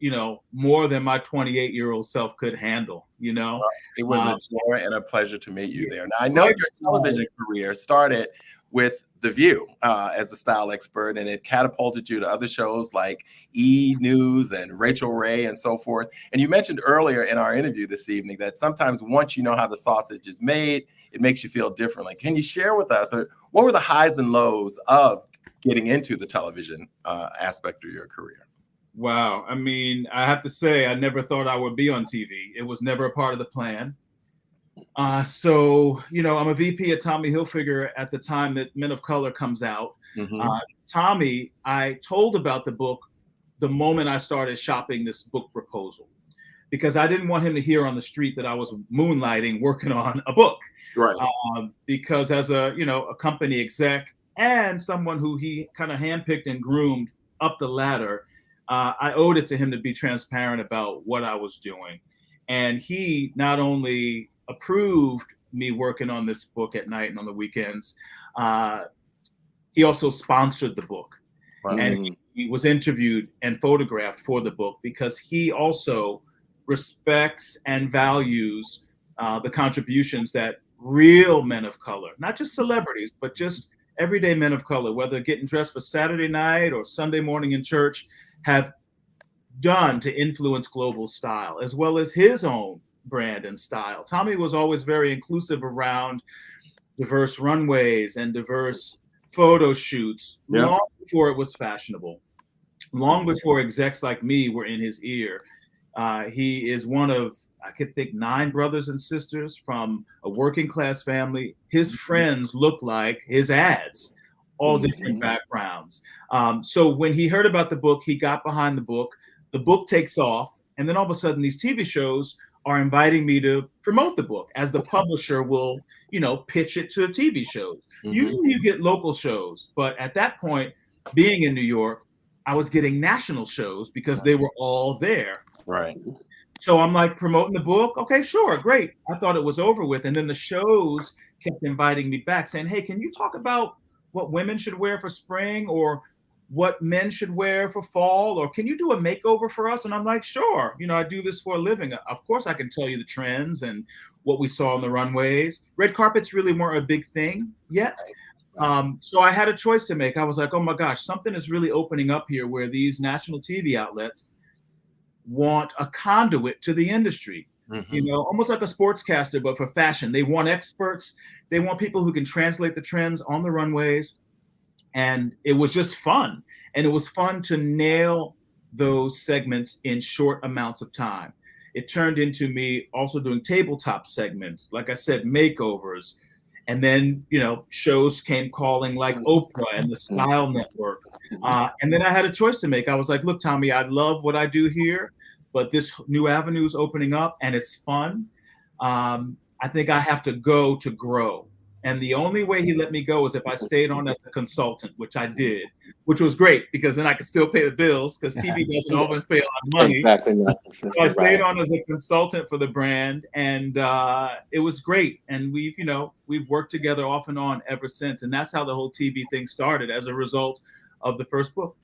more than my 28-year-old self could handle, It was a joy and a pleasure to meet you there. Now, I know your television career started with The View as a style expert, and it catapulted you to other shows like E! News and Rachel Ray and so forth. And you mentioned earlier in our interview this evening that sometimes once you know how the sausage is made, it makes you feel differently. Can you share with us what were the highs and lows of getting into the television aspect of your career? Wow. I mean, I have to say, I never thought I would be on TV. It was never a part of the plan. So, I'm a VP at Tommy Hilfiger at the time that Men of Color comes out. Tommy, I told about the book the moment I started shopping this book proposal, because I didn't want him to hear on the street that I was moonlighting working on a book. Right. Because as a company exec and someone who he kind of handpicked and groomed up the ladder, I owed it to him to be transparent about what I was doing. And he not only approved me working on this book at night and on the weekends, he also sponsored the book. Wow. And he was interviewed and photographed for the book because he also respects and values the contributions that real men of color, not just celebrities, but just everyday men of color, whether getting dressed for Saturday night or Sunday morning in church, have done to influence global style, as well as his own brand and style. Tommy was always very inclusive around diverse runways and diverse photo shoots, long before it was fashionable, long before execs like me were in his ear. He is one of, I could think, 9 brothers and sisters from a working class family. His friends look like his ads, all different backgrounds. So when he heard about the book, he got behind the book takes off. And then all of a sudden these TV shows are inviting me to promote the book, as the publisher will, pitch it to TV shows. Usually you get local shows, but at that point, being in New York, I was getting national shows because they were all there. Right. So I'm like, promoting the book. Okay, sure. Great. I thought it was over with. And then the shows kept inviting me back saying, hey, can you talk about what women should wear for spring, or what men should wear for fall, or can you do a makeover for us? And I'm like, sure. I do this for a living. Of course, I can tell you the trends and what we saw on the runways. Red carpets really weren't a big thing yet. So I had a choice to make. I was like, oh my gosh, something is really opening up here where these national TV outlets want a conduit to the industry. Almost like a sportscaster, but for fashion. They want experts. They want people who can translate the trends on the runways. And it was just fun. And it was fun to nail those segments in short amounts of time. It turned into me also doing tabletop segments, like I said, makeovers. And then, shows came calling like Oprah and the Style Network. And then I had a choice to make. I was like, look, Tommy, I love what I do here, but this new avenue is opening up and it's fun. I think I have to go to grow. And the only way he let me go is if I stayed on as a consultant, which I did, which was great because then I could still pay the bills because TV doesn't always pay a lot of money. Exactly. So I stayed on as a consultant for the brand, and it was great. And we've worked together off and on ever since. And that's how the whole TV thing started, as a result of the first book.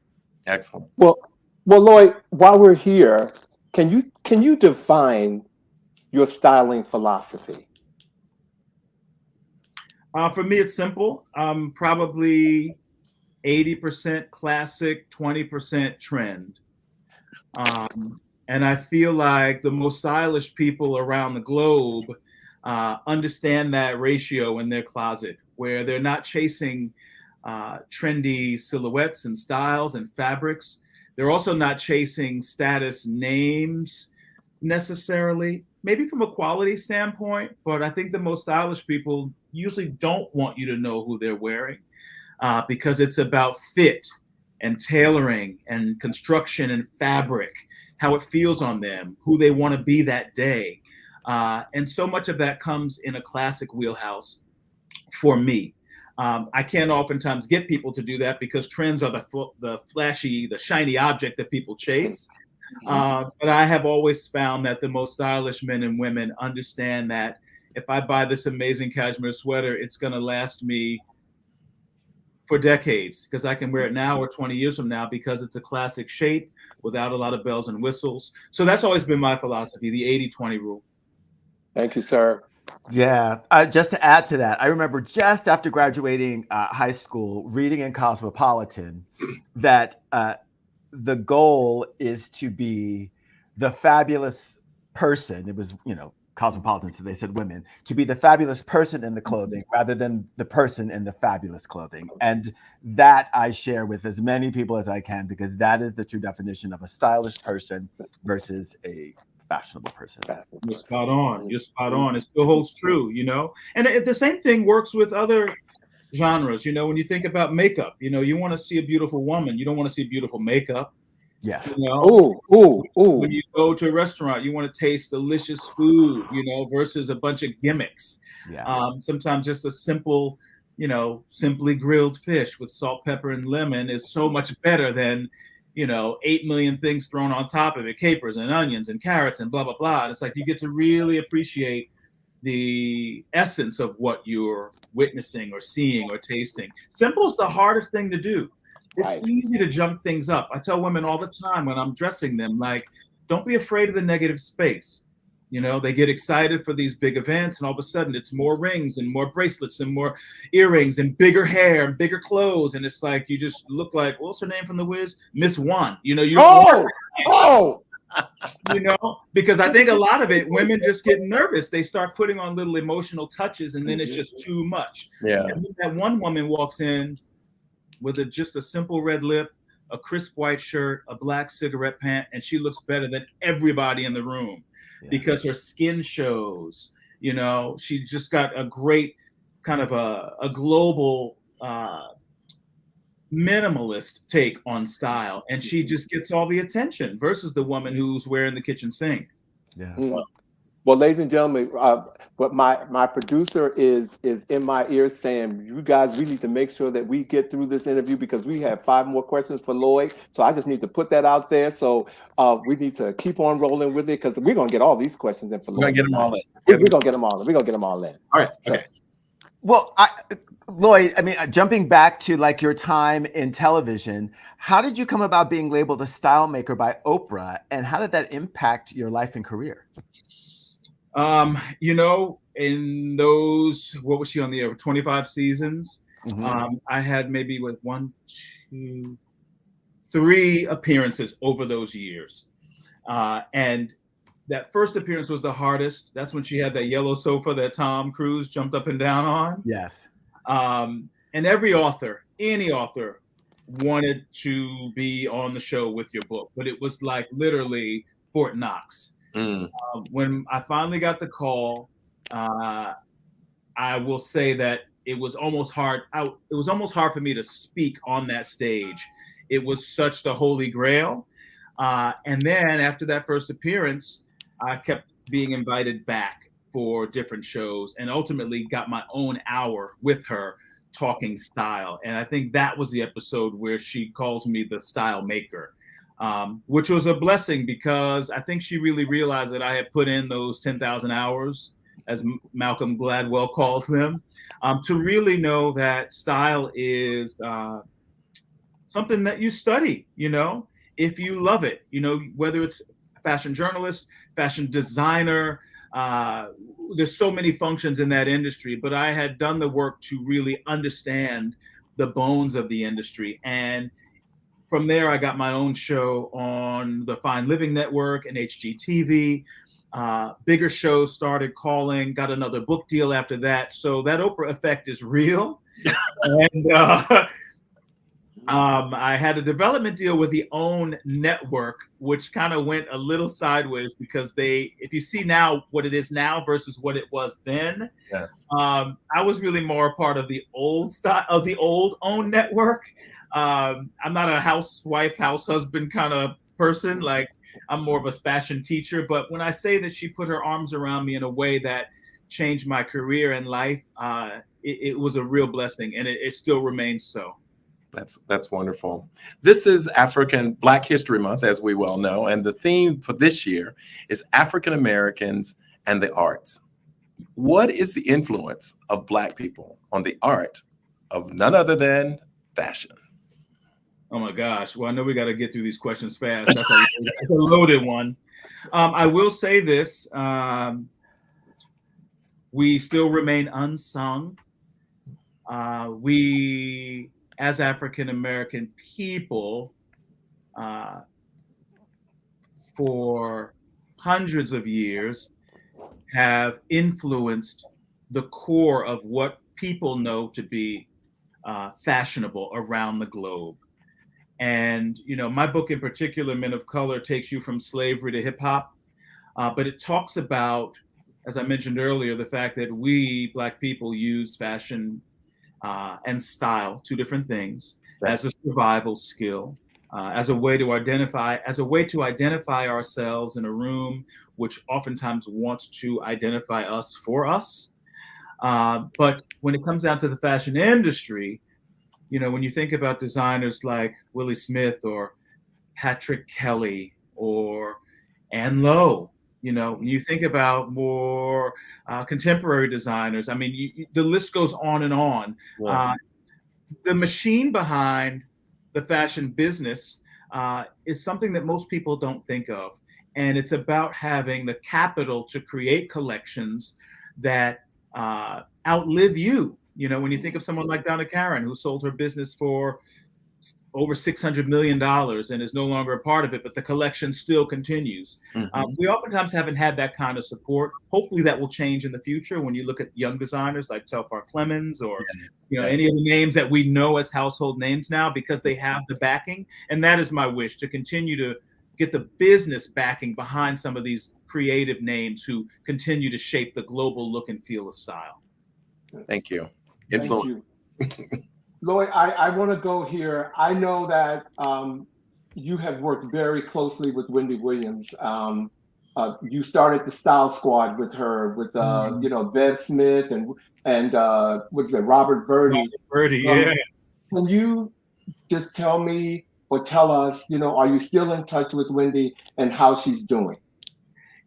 Excellent. Well, Lloyd, while we're here, can you define your styling philosophy? For me, it's simple. Probably 80% classic, 20% trend. And I feel like the most stylish people around the globe understand that ratio in their closet, where they're not chasing trendy silhouettes and styles and fabrics. They're also not chasing status names necessarily, maybe from a quality standpoint, but I think the most stylish people usually don't want you to know who they're wearing because it's about fit and tailoring and construction and fabric, how it feels on them, who they want to be that day. And so much of that comes in a classic wheelhouse for me. I can't oftentimes get people to do that because trends are the flashy, the shiny object that people chase. But I have always found that the most stylish men and women understand that if I buy this amazing cashmere sweater, it's going to last me for decades, because I can wear it now or 20 years from now because it's a classic shape without a lot of bells and whistles. So that's always been my philosophy, the 80-20 rule. Thank you, sir. Yeah, just to add to that, I remember just after graduating high school, reading in Cosmopolitan that the goal is to be the fabulous person. It was, Cosmopolitan, so they said women, to be the fabulous person in the clothing rather than the person in the fabulous clothing. And that I share with as many people as I can, because that is the true definition of a stylish person versus a fashionable person. You're spot on. You're spot on. It still holds true, And the same thing works with other genres. When you think about makeup, you want to see a beautiful woman. You don't want to see beautiful makeup. Yeah. When you go to a restaurant, you want to taste delicious food, versus a bunch of gimmicks. Yeah. Sometimes just a simple, simply grilled fish with salt, pepper, and lemon is so much better than 8 million things thrown on top of it, capers and onions and carrots and blah, blah, blah. And it's like you get to really appreciate the essence of what you're witnessing or seeing or tasting. Simple is the hardest thing to do. It's easy to jump things up. I tell women all the time when I'm dressing them, like, don't be afraid of the negative space. They get excited for these big events, and all of a sudden it's more rings and more bracelets and more earrings and bigger hair and bigger clothes. And it's like, you just look like, what's her name from The Wiz? Miss One. Because I think a lot of it, women just get nervous. They start putting on little emotional touches, and then it's just too much. Yeah. And that one woman walks in with just a simple red lip, a crisp white shirt, a black cigarette pant, and she looks better than everybody in the room because her skin shows. She just got a great kind of a global minimalist take on style, and she just gets all the attention versus the woman who's wearing the kitchen sink. Yeah. Well, ladies and gentlemen, but my producer is in my ear saying, you guys, we need to make sure that we get through this interview because we have 5 more questions for Lloyd. So I just need to put that out there. So we need to keep on rolling with it because we're going to get all these questions in for Lloyd. We're going to get them all in. We're going to get them all in. We're going to get them all in. All right. Okay. Well, Lloyd, jumping back to like your time in television, how did you come about being labeled a style maker by Oprah, and how did that impact your life and career? In those, what was she on the air? 25 seasons. I had maybe 1, 2, 3 appearances over those years. And that first appearance was the hardest. That's when she had that yellow sofa that Tom Cruise jumped up and down on. Yes. And every author, any author, wanted to be on the show with your book, but it was like literally Fort Knox. When I finally got the call, I will say that it was almost hard. It was almost hard for me to speak on that stage. It was such the holy grail. And then after that first appearance, I kept being invited back for different shows and ultimately got my own hour with her talking style. And I think that was the episode where she calls me the style maker. Which was a blessing because I think she really realized that I had put in those 10,000 hours, as Malcolm Gladwell calls them, to really know that style is something that you study, if you love it, whether it's fashion journalist, fashion designer, there's so many functions in that industry, but I had done the work to really understand the bones of the industry. And from there, I got my own show on the Fine Living Network and HGTV. Bigger shows started calling, got another book deal after that. So that Oprah effect is real. And I had a development deal with the OWN network, which kind of went a little sideways because if you see now what it is now versus what it was then, yes. I was really more a part of the old style of the old OWN network. I'm not a housewife, house husband kind of person. Like I'm more of a fashion teacher. But when I say that she put her arms around me in a way that changed my career and life, it was a real blessing, and it still remains so. That's wonderful. This is Black History Month, as we well know, and the theme for this year is African Americans and the arts. What is the influence of Black people on the art of none other than fashion? Oh my gosh. Well, I know we got to get through these questions fast. That's a loaded one. I will say this. We still remain unsung. We, as African-American people, for hundreds of years, have influenced the core of what people know to be fashionable around the globe. And, you know, my book in particular, Men of Color, takes you from slavery to hip hop. But it talks about, as I mentioned earlier, the fact that we Black people use fashion and style, two different things, as a survival skill, as a way to identify ourselves in a room which oftentimes wants to identify us for us. But when it comes down to the fashion industry, you know, when you think about designers like Willie Smith or Patrick Kelly or Ann Lowe, you know, when you think about more contemporary designers, I mean, the list goes on and on. Yes. The machine behind the fashion business is something that most people don't think of. And it's about having the capital to create collections that outlive you. You know, when you think of someone like Donna Karan, who sold her business for over $600 million and is no longer a part of it, but the collection still continues. Mm-hmm. We oftentimes haven't had that kind of support. Hopefully that will change in the future when you look at young designers like Telfar Clemens or you know, any of the names that we know as household names now, because they have the backing. And that is my wish, to continue to get the business backing behind some of these creative names who continue to shape the global look and feel of style. Thank you. Influence. Thank you. Lloyd, I want to go here. I know that you have worked very closely with Wendy Williams. You started the Style Squad with her, with you know, Bev Smith and what's it, Robert Verdi. Yeah. Can you just tell me or tell us, you know, are you still in touch with Wendy and how she's doing?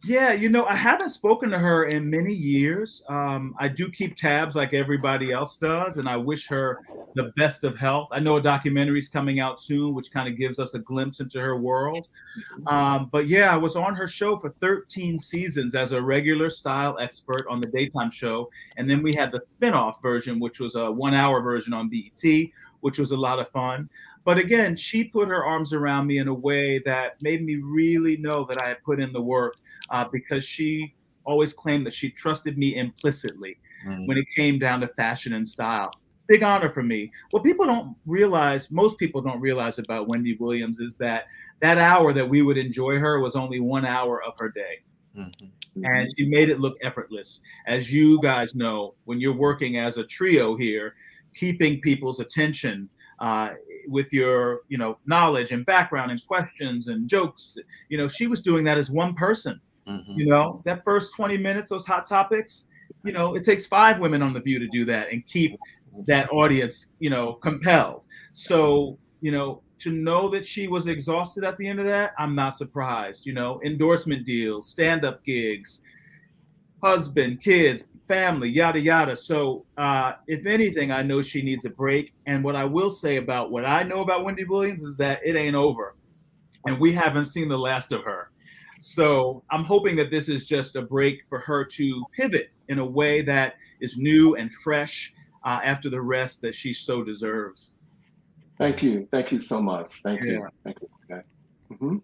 Yeah, you know, I haven't spoken to her in many years. I do keep tabs like everybody else does, and I wish her the best of health. I know a documentary is coming out soon, which kind of gives us a glimpse into her world. But yeah, I was on her show for 13 seasons as a regular style expert on the daytime show. And then we had the spinoff version, which was a 1-hour version on BET, which was a lot of fun. But again, she put her arms around me in a way that made me really know that I had put in the work, because she always claimed that she trusted me implicitly when it came down to fashion and style. Big honor for me. What people don't realize, most people don't realize about Wendy Williams, is that that hour that we would enjoy her was only 1 hour of her day. Mm-hmm. And she made it look effortless. As you guys know, when you're working as a trio here, keeping people's attention with your, you know, knowledge and background and questions and jokes, you know, she was doing that as one person. Mm-hmm. You know, that first 20 minutes, those hot topics, you know, it takes 5 women on The View to do that and keep that audience, you know, compelled. So, you know, to know that she was exhausted at the end of that, I'm not surprised. You know, endorsement deals, stand-up gigs, husband, kids, family, yada, yada. So if anything, I know she needs a break. And what I will say about what I know about Wendy Williams is that it ain't over. And we haven't seen the last of her. So I'm hoping that this is just a break for her to pivot in a way that is new and fresh after the rest that she so deserves. Thank you. Thank you so much. Thank you. Thank you for that. Mm-hmm.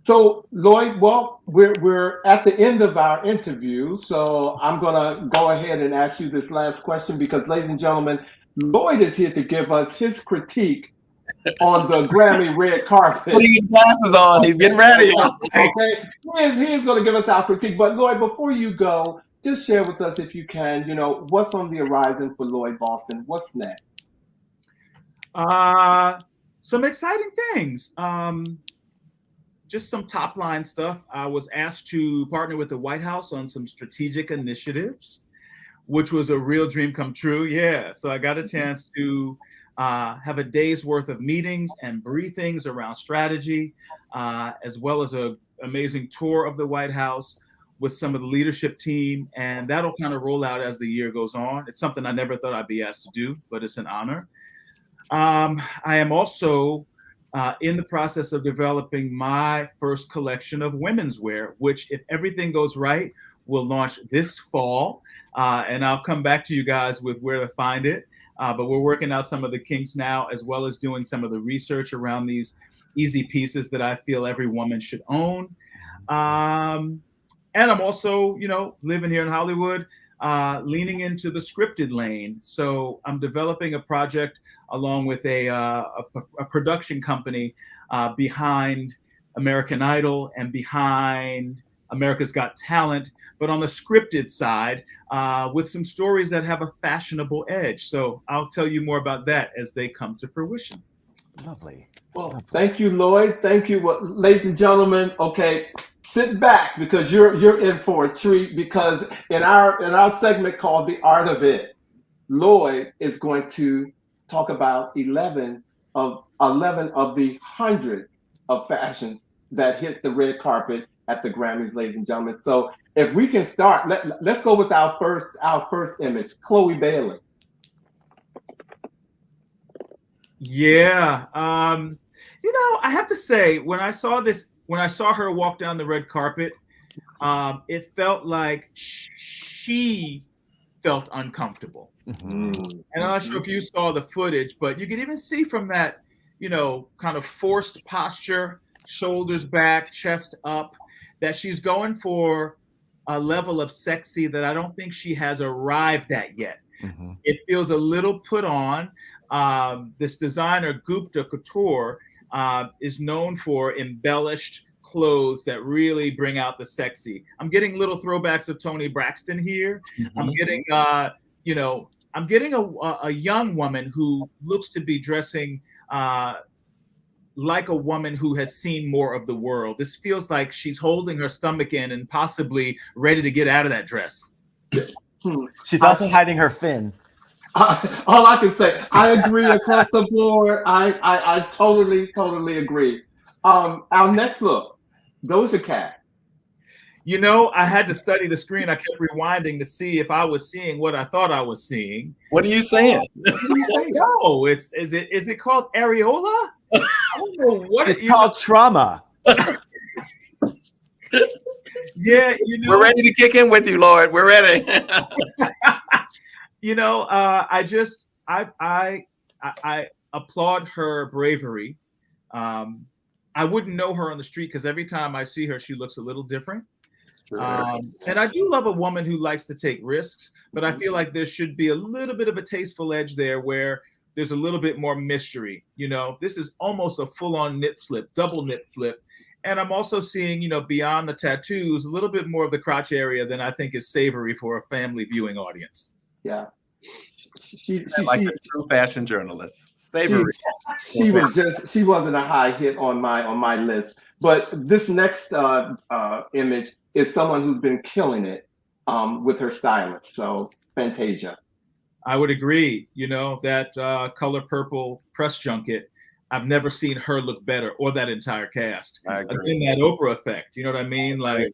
So, Lloyd, well, we're at the end of our interview, so I'm going to go ahead and ask you this last question because, ladies and gentlemen, Lloyd is here to give us his critique on the Grammy red carpet. Putting his glasses on, he's getting ready. Okay, he is going to give us our critique. But Lloyd, before you go, just share with us, if you can, you know, what's on the horizon for Lloyd Boston? What's next? Some exciting things. Just some top line stuff. I was asked to partner with the White House on some strategic initiatives, which was a real dream come true. Yeah, so I got a chance to have a day's worth of meetings and briefings around strategy, as well as an amazing tour of the White House with some of the leadership team. And that'll kind of roll out as the year goes on. It's something I never thought I'd be asked to do, but it's an honor. I am also in the process of developing my first collection of women's wear, which, if everything goes right, will launch this fall. And I'll come back to you guys with where to find it. But we're working out some of the kinks now, as well as doing some of the research around these easy pieces that I feel every woman should own. And I'm also, living here in Hollywood, leaning into the scripted lane. So I'm developing a project along with a production company behind American Idol and behind America's Got Talent, but on the scripted side, with some stories that have a fashionable edge. So I'll tell you more about that as they come to fruition. Lovely. Well, thank you, Lloyd. Thank you, ladies and gentlemen. Okay, sit back because you're in for a treat, because in our segment called The Art of It, Lloyd is going to talk about 11 of the hundreds of fashions that hit the red carpet at the Grammys, ladies and gentlemen. So if we can start, let's go with our first image, Chloe Bailey. Yeah. I have to say, when I saw her walk down the red carpet, it felt like she felt uncomfortable. Mm-hmm. And I'm not sure if you saw the footage, but you could even see from that, kind of forced posture, shoulders back, chest up, that she's going for a level of sexy that I don't think she has arrived at yet. Mm-hmm. It feels a little put on. This designer, Gupta Couture, is known for embellished clothes that really bring out the sexy. I'm getting little throwbacks of Toni Braxton here. Mm-hmm. I'm getting a young woman who looks to be dressing like a woman who has seen more of the world. This feels like she's holding her stomach in and possibly ready to get out of that dress. She's also hiding her fin. All I can say, I agree across the board. I totally agree. Our next look, Doja Cat. I had to study the screen. I kept rewinding to see if I was seeing what I thought I was seeing. What are you saying? No, is it called areola? I don't know what it's called trauma. Yeah, we're ready to kick in with you, Lord. We're ready. I applaud her bravery. I wouldn't know her on the street because every time I see her, she looks a little different. And I do love a woman who likes to take risks, but I feel like there should be a little bit of a tasteful edge there where there's a little bit more mystery. This is almost a full-on nip slip, double nip slip. And I'm also seeing, beyond the tattoos, a little bit more of the crotch area than I think is savory for a family viewing audience. Yeah. She like a true fashion journalist. Savory. She wasn't a high hit on my list. But this next image is someone who's been killing it with her stylist. So Fantasia. I would agree. That color purple press junket, I've never seen her look better, or that entire cast. Again, that Oprah effect. You know what I mean? Like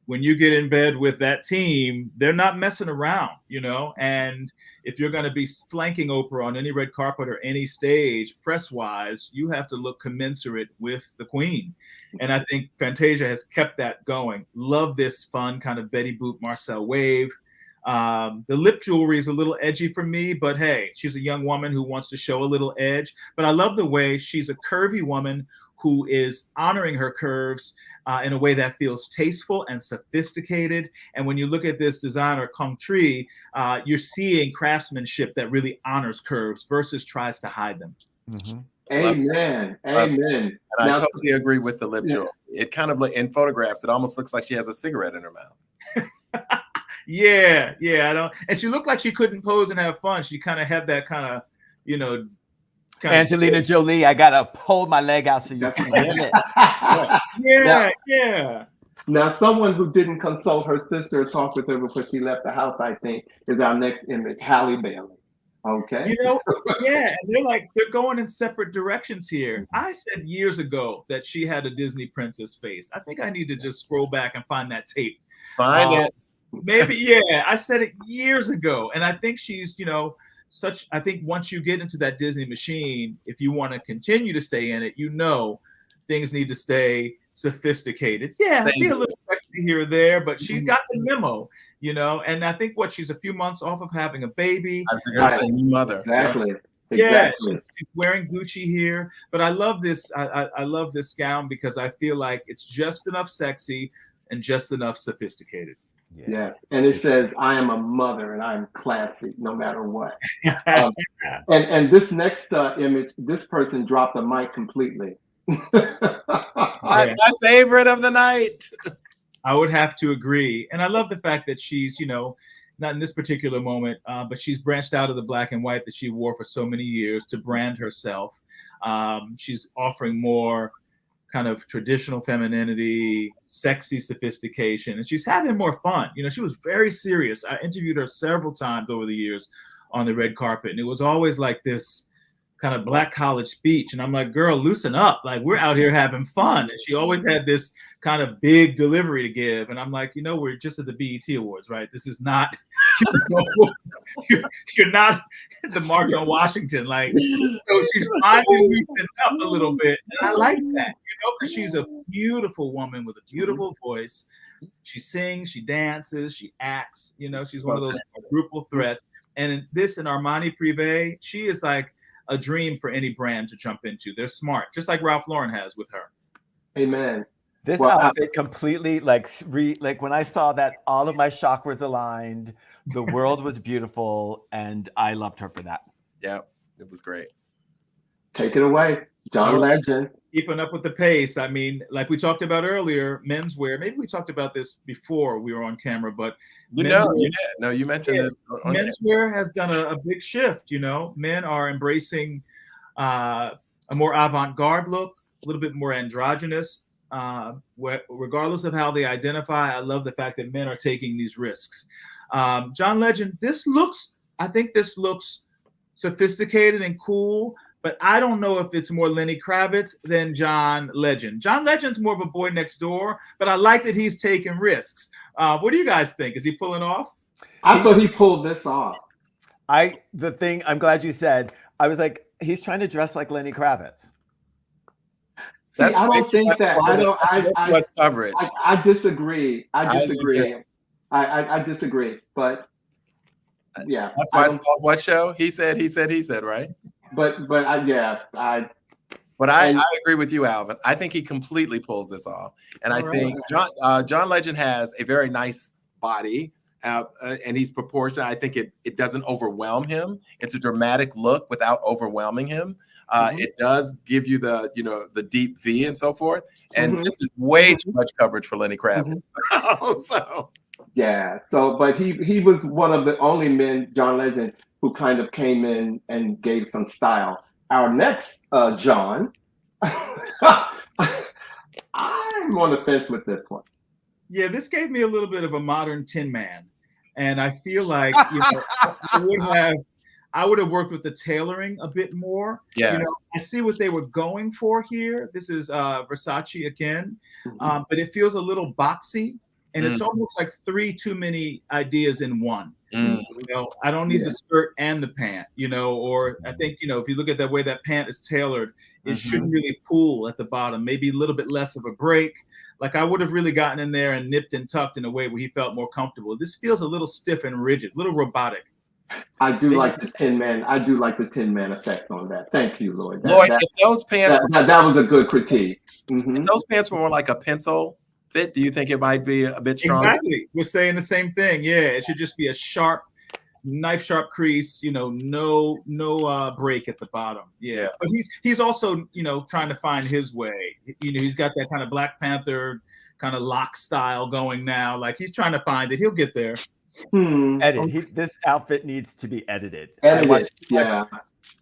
when you get in bed with that team, they're not messing around, and if you're going to be flanking Oprah on any red carpet or any stage press-wise, you have to look commensurate with the queen. And I think Fantasia has kept that going. Love this fun kind of Betty Boop, Marcel wave. The lip jewelry is a little edgy for me, but hey, she's a young woman who wants to show a little edge. But I love the way she's a curvy woman who is honoring her curves in a way that feels tasteful and sophisticated. And when you look at this designer, Kong Tri, you're seeing craftsmanship that really honors curves versus tries to hide them. Mm-hmm. Amen. Amen. And I totally agree with the lip jewelry. It kind of, in photographs, it almost looks like she has a cigarette in her mouth. Yeah, I don't. And she looked like she couldn't pose and have fun. She kind of had that kind of, Angelina Jolie, I gotta hold my leg out so you can get it. Yeah. Now, someone who didn't consult her sister or talk with her before she left the house, I think, is our next image, Halle Bailey. Okay. And they're going in separate directions here. I said years ago that she had a Disney princess face. I think I need to just scroll back and find that tape. Find it. Maybe, I said it years ago. And I think she's, I think once you get into that Disney machine, if you want to continue to stay in it, things need to stay sophisticated. Yeah, be a little sexy here or there, but she's got the memo, and I think she's a few months off of having a baby. I was going to say new mother. Exactly. Yeah, she's wearing Gucci here, but I love this. I love this gown because I feel like it's just enough sexy and just enough sophisticated. Yeah. Yes, and it says, "I am a mother and I am classy, no matter what." And this next image, this person dropped the mic completely. My favorite of the night. I would have to agree, and I love the fact that she's, not in this particular moment, but she's branched out of the black and white that she wore for so many years to brand herself. She's offering more kind of traditional femininity, sexy sophistication, and she's having more fun. She was very serious. I interviewed her several times over the years on the red carpet, and it was always like this kind of black college speech. And I'm like, girl, loosen up. Like, we're out here having fun. And she always had this kind of big delivery to give. And I'm like, we're just at the BET Awards, right? This is not, you're not the March on Washington. Like, she's finally loosened up a little bit. And I like that, because she's a beautiful woman with a beautiful voice. She sings, she dances, she acts, she's one of those quadruple threats. And in Armani Privé, she is like a dream for any brand to jump into. They're smart, just like Ralph Lauren has with her. Amen. This outfit completely like when I saw that, all of my chakras aligned, the world was beautiful, and I loved her for that. Yeah, it was great. Take it away, John Legend. Keeping up with the pace. I mean, like we talked about earlier, menswear. Maybe we talked about this before we were on camera, but you did. No, you mentioned it. Menswear has done a big shift. Men are embracing a more avant-garde look, a little bit more androgynous. Regardless of how they identify, I love the fact that men are taking these risks. John Legend, I think this looks sophisticated and cool, but I don't know if it's more Lenny Kravitz than John Legend. John Legend's more of a boy next door, but I like that he's taking risks. What do you guys think? Is he pulling off? I thought he pulled this off. I'm glad you said, I was like, he's trying to dress like Lenny Kravitz. See, I don't think that. Much coverage. I disagree. I disagree. But yeah, that's why it's called what show? He said, right? But I agree with you, Alvin. I think he completely pulls this off, and I think John Legend has a very nice body, and he's proportionate. I think it doesn't overwhelm him. It's a dramatic look without overwhelming him. It does give you the deep V and so forth. And this is way too much coverage for Lenny Kravitz. But he was one of the only men, John Legend, who kind of came in and gave some style. Our next John, I'm on the fence with this one. Yeah, this gave me a little bit of a modern Tin Man, and I feel like I would have worked with the tailoring a bit more. Yes. I see what they were going for here. This is Versace again, but it feels a little boxy, and it's almost like three too many ideas in one. I don't need the skirt and the pant, or I think, if you look at the way that pant is tailored, it shouldn't really pull at the bottom, maybe a little bit less of a break. Like, I would have really gotten in there and nipped and tucked in a way where he felt more comfortable. This feels a little stiff and rigid, a little robotic. I do like the Tin Man. I do like the Tin Man effect on that. Thank you, Lloyd. If those pants that was a good critique. If those pants were more like a pencil fit, do you think it might be a bit stronger? Exactly. We're saying the same thing. Yeah, it should just be a knife sharp crease, no break at the bottom. Yeah. But he's also, trying to find his way. He's got that kind of Black Panther kind of lock style going now. Like, he's trying to find it. He'll get there. This outfit needs to be edited.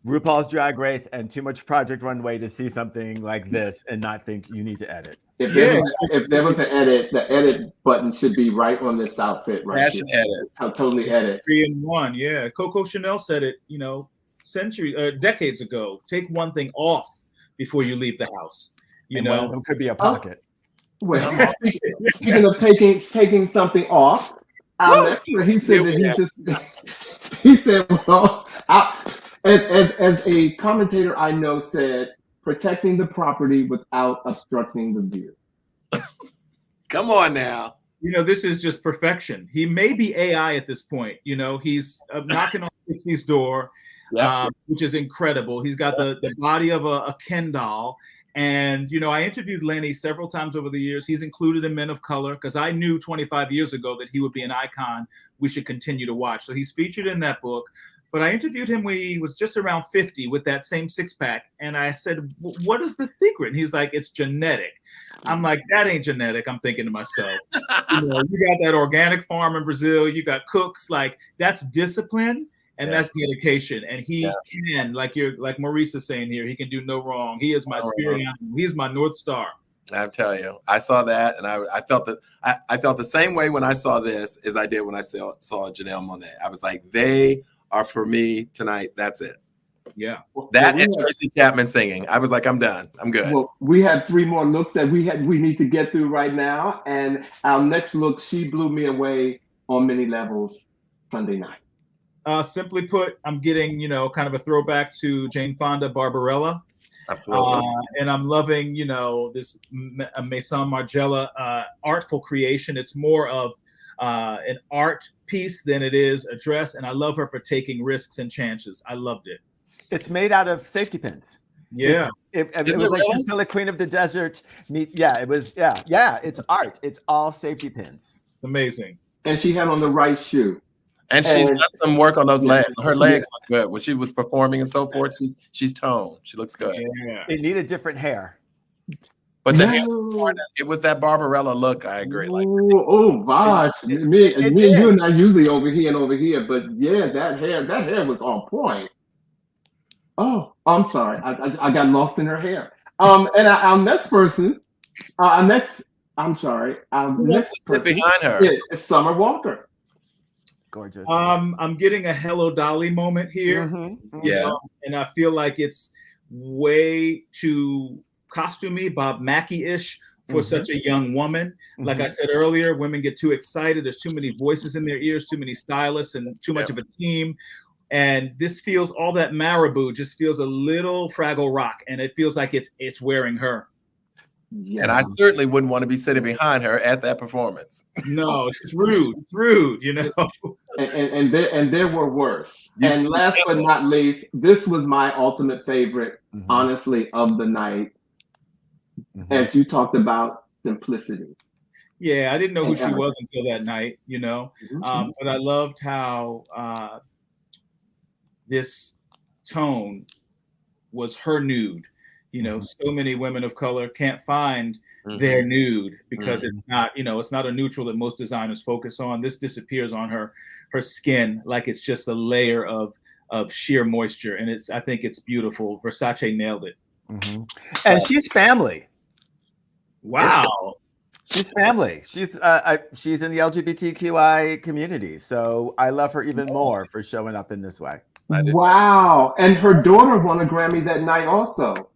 RuPaul's Drag Race and too much Project Runway to see something like this and not think you need to edit. If there was an edit, the edit button should be right on this outfit, right? Fashion edit. Totally edit. 3-in-1. Yeah. Coco Chanel said it, decades ago. Take one thing off before you leave the house. One of them could be a pocket. Well, speaking of taking something off, He said that he said, well, as a commentator I know said, protecting the property without obstructing the view. Come on now. This is just perfection. He may be AI at this point. He's knocking on Dixie's door, which is incredible. He's got the body of a Ken doll. And, I interviewed Lenny several times over the years. He's included in Men of Color because I knew 25 years ago that he would be an icon we should continue to watch. So he's featured in that book. But I interviewed him when he was just around 50 with that same six-pack. And I said, what is the secret? And he's like, it's genetic. I'm like, that ain't genetic. I'm thinking to myself, you got that organic farm in Brazil. You got cooks. Like, that's discipline. And that's dedication. And he can, like Maurice is saying here, he can do no wrong. He is my spirit animal. He is my North Star. I'm telling you, I saw that, and I felt that I felt the same way when I saw this as I did when I saw Janelle Monáe. I was like, they are for me tonight. That's it. Yeah. That and Tracy Chapman singing. I was like, I'm done. I'm good. Well, we have 3 more looks that we need to get through right now. And our next look, she blew me away on many levels Sunday night. Simply put, I'm getting, kind of a throwback to Jane Fonda, Barbarella. Absolutely. And I'm loving, this Maison Margiela artful creation. It's more of an art piece than it is a dress. And I love her for taking risks and chances. I loved it. It's made out of safety pins. Yeah. It was like Priscilla, Queen of the Desert meets, it's art. It's all safety pins. Amazing. And she had on the right shoe. And she's done some work on those legs. Her legs look good. When she was performing and so forth, she's toned. She looks good. Yeah. It needed different hair. But it was that Barbarella look. I agree. Like, Vash. Me and you are not usually over here, but yeah, that hair was on point. Oh, I'm sorry. I got lost in her hair. And our next person, our next person behind her is Summer Walker. Gorgeous. I'm getting a Hello Dolly moment here. Mm-hmm. Yeah. And I feel like it's way too costumey, Bob Mackie-ish for such a young woman. Like I said earlier, women get too excited. There's too many voices in their ears, too many stylists, and too much of a team. And this feels, all that marabou just feels a little Fraggle Rock, and it feels like it's wearing her. Yeah. And I certainly wouldn't want to be sitting behind her at that performance. No, it's rude. It's rude, And there were worse. And last but not least, this was my ultimate favorite, honestly, of the night. As you talked about simplicity. Yeah, I didn't know who she was until that night, but I loved how this tone was her nude. So many women of color can't find their nude because it's not, it's not a neutral that most designers focus on. This disappears on her skin like it's just a layer of sheer moisture, and I think it's beautiful. Versace nailed it. And she's family. Wow. She's family. She's in the LGBTQI community, so I love her even more for showing up in this way. Wow. And her daughter won a Grammy that night also.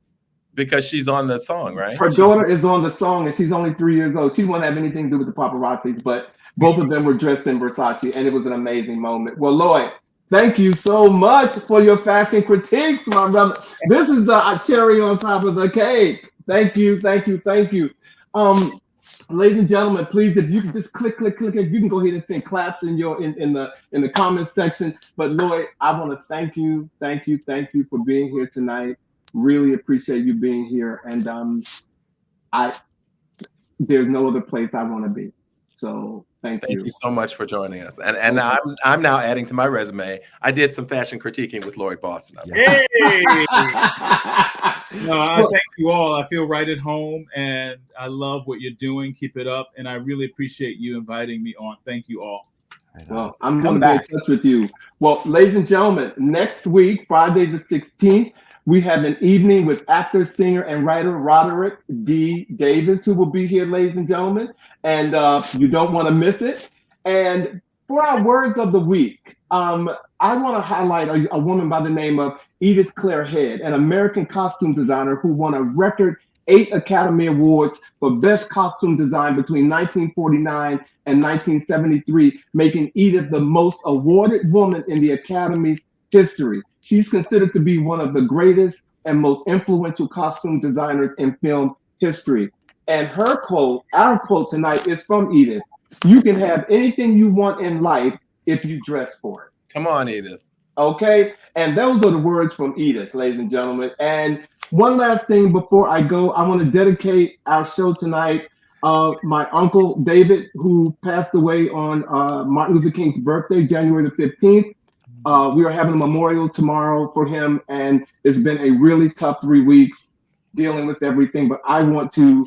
Because she's on the song, right? Her daughter is on the song, and she's only 3 years old. She won't have anything to do with the paparazzis, but both of them were dressed in Versace, and it was an amazing moment. Well, Lloyd, thank you so much for your fashion critiques, my brother. This is the cherry on top of the cake. Thank you. Ladies and gentlemen, please, if you can just click. You can go ahead and send claps in the comments section. But Lloyd, I want to thank you for being here tonight. Really appreciate you being here, and there's no other place I want to be. So thank you. Thank you so much for joining us. And I'm now adding to my resume. I did some fashion critiquing with Lloyd Boston. Hey! I thank you all. I feel right at home, and I love what you're doing. Keep it up, and I really appreciate you inviting me on. Thank you all. Well, I'm going to be in touch with you. Well, ladies and gentlemen, next week, Friday the 16th, we have an evening with actor, singer, and writer Roderick D. Davis, who will be here, ladies and gentlemen. And you don't want to miss it. And for our words of the week, I want to highlight a woman by the name of Edith Claire Head, an American costume designer who won a record 8 Academy Awards for Best Costume Design between 1949 in 1973, making Edith the most awarded woman in the Academy's history. She's considered to be one of the greatest and most influential costume designers in film history. And her quote, our quote tonight, is from Edith. You can have anything you want in life if you dress for it. Come on, Edith. Okay, and those are the words from Edith, ladies and gentlemen. And one last thing before I go, I want to dedicate our show tonight. My uncle David, who passed away on Martin Luther King's birthday, January the 15th. We are having a memorial tomorrow for him, and it's been a really tough 3 weeks dealing with everything. But I want to,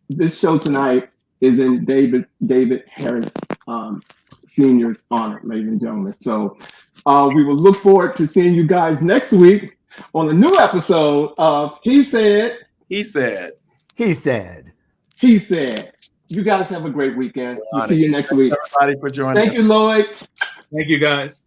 this show tonight is in David Harris Senior's honor, ladies and gentlemen. So we will look forward to seeing you guys next week on a new episode of He Said. He said. He said. He said. You guys have a great weekend. We'll see you next week. Thanks everybody for joining Thank us. you, Lloyd. Thank you, guys.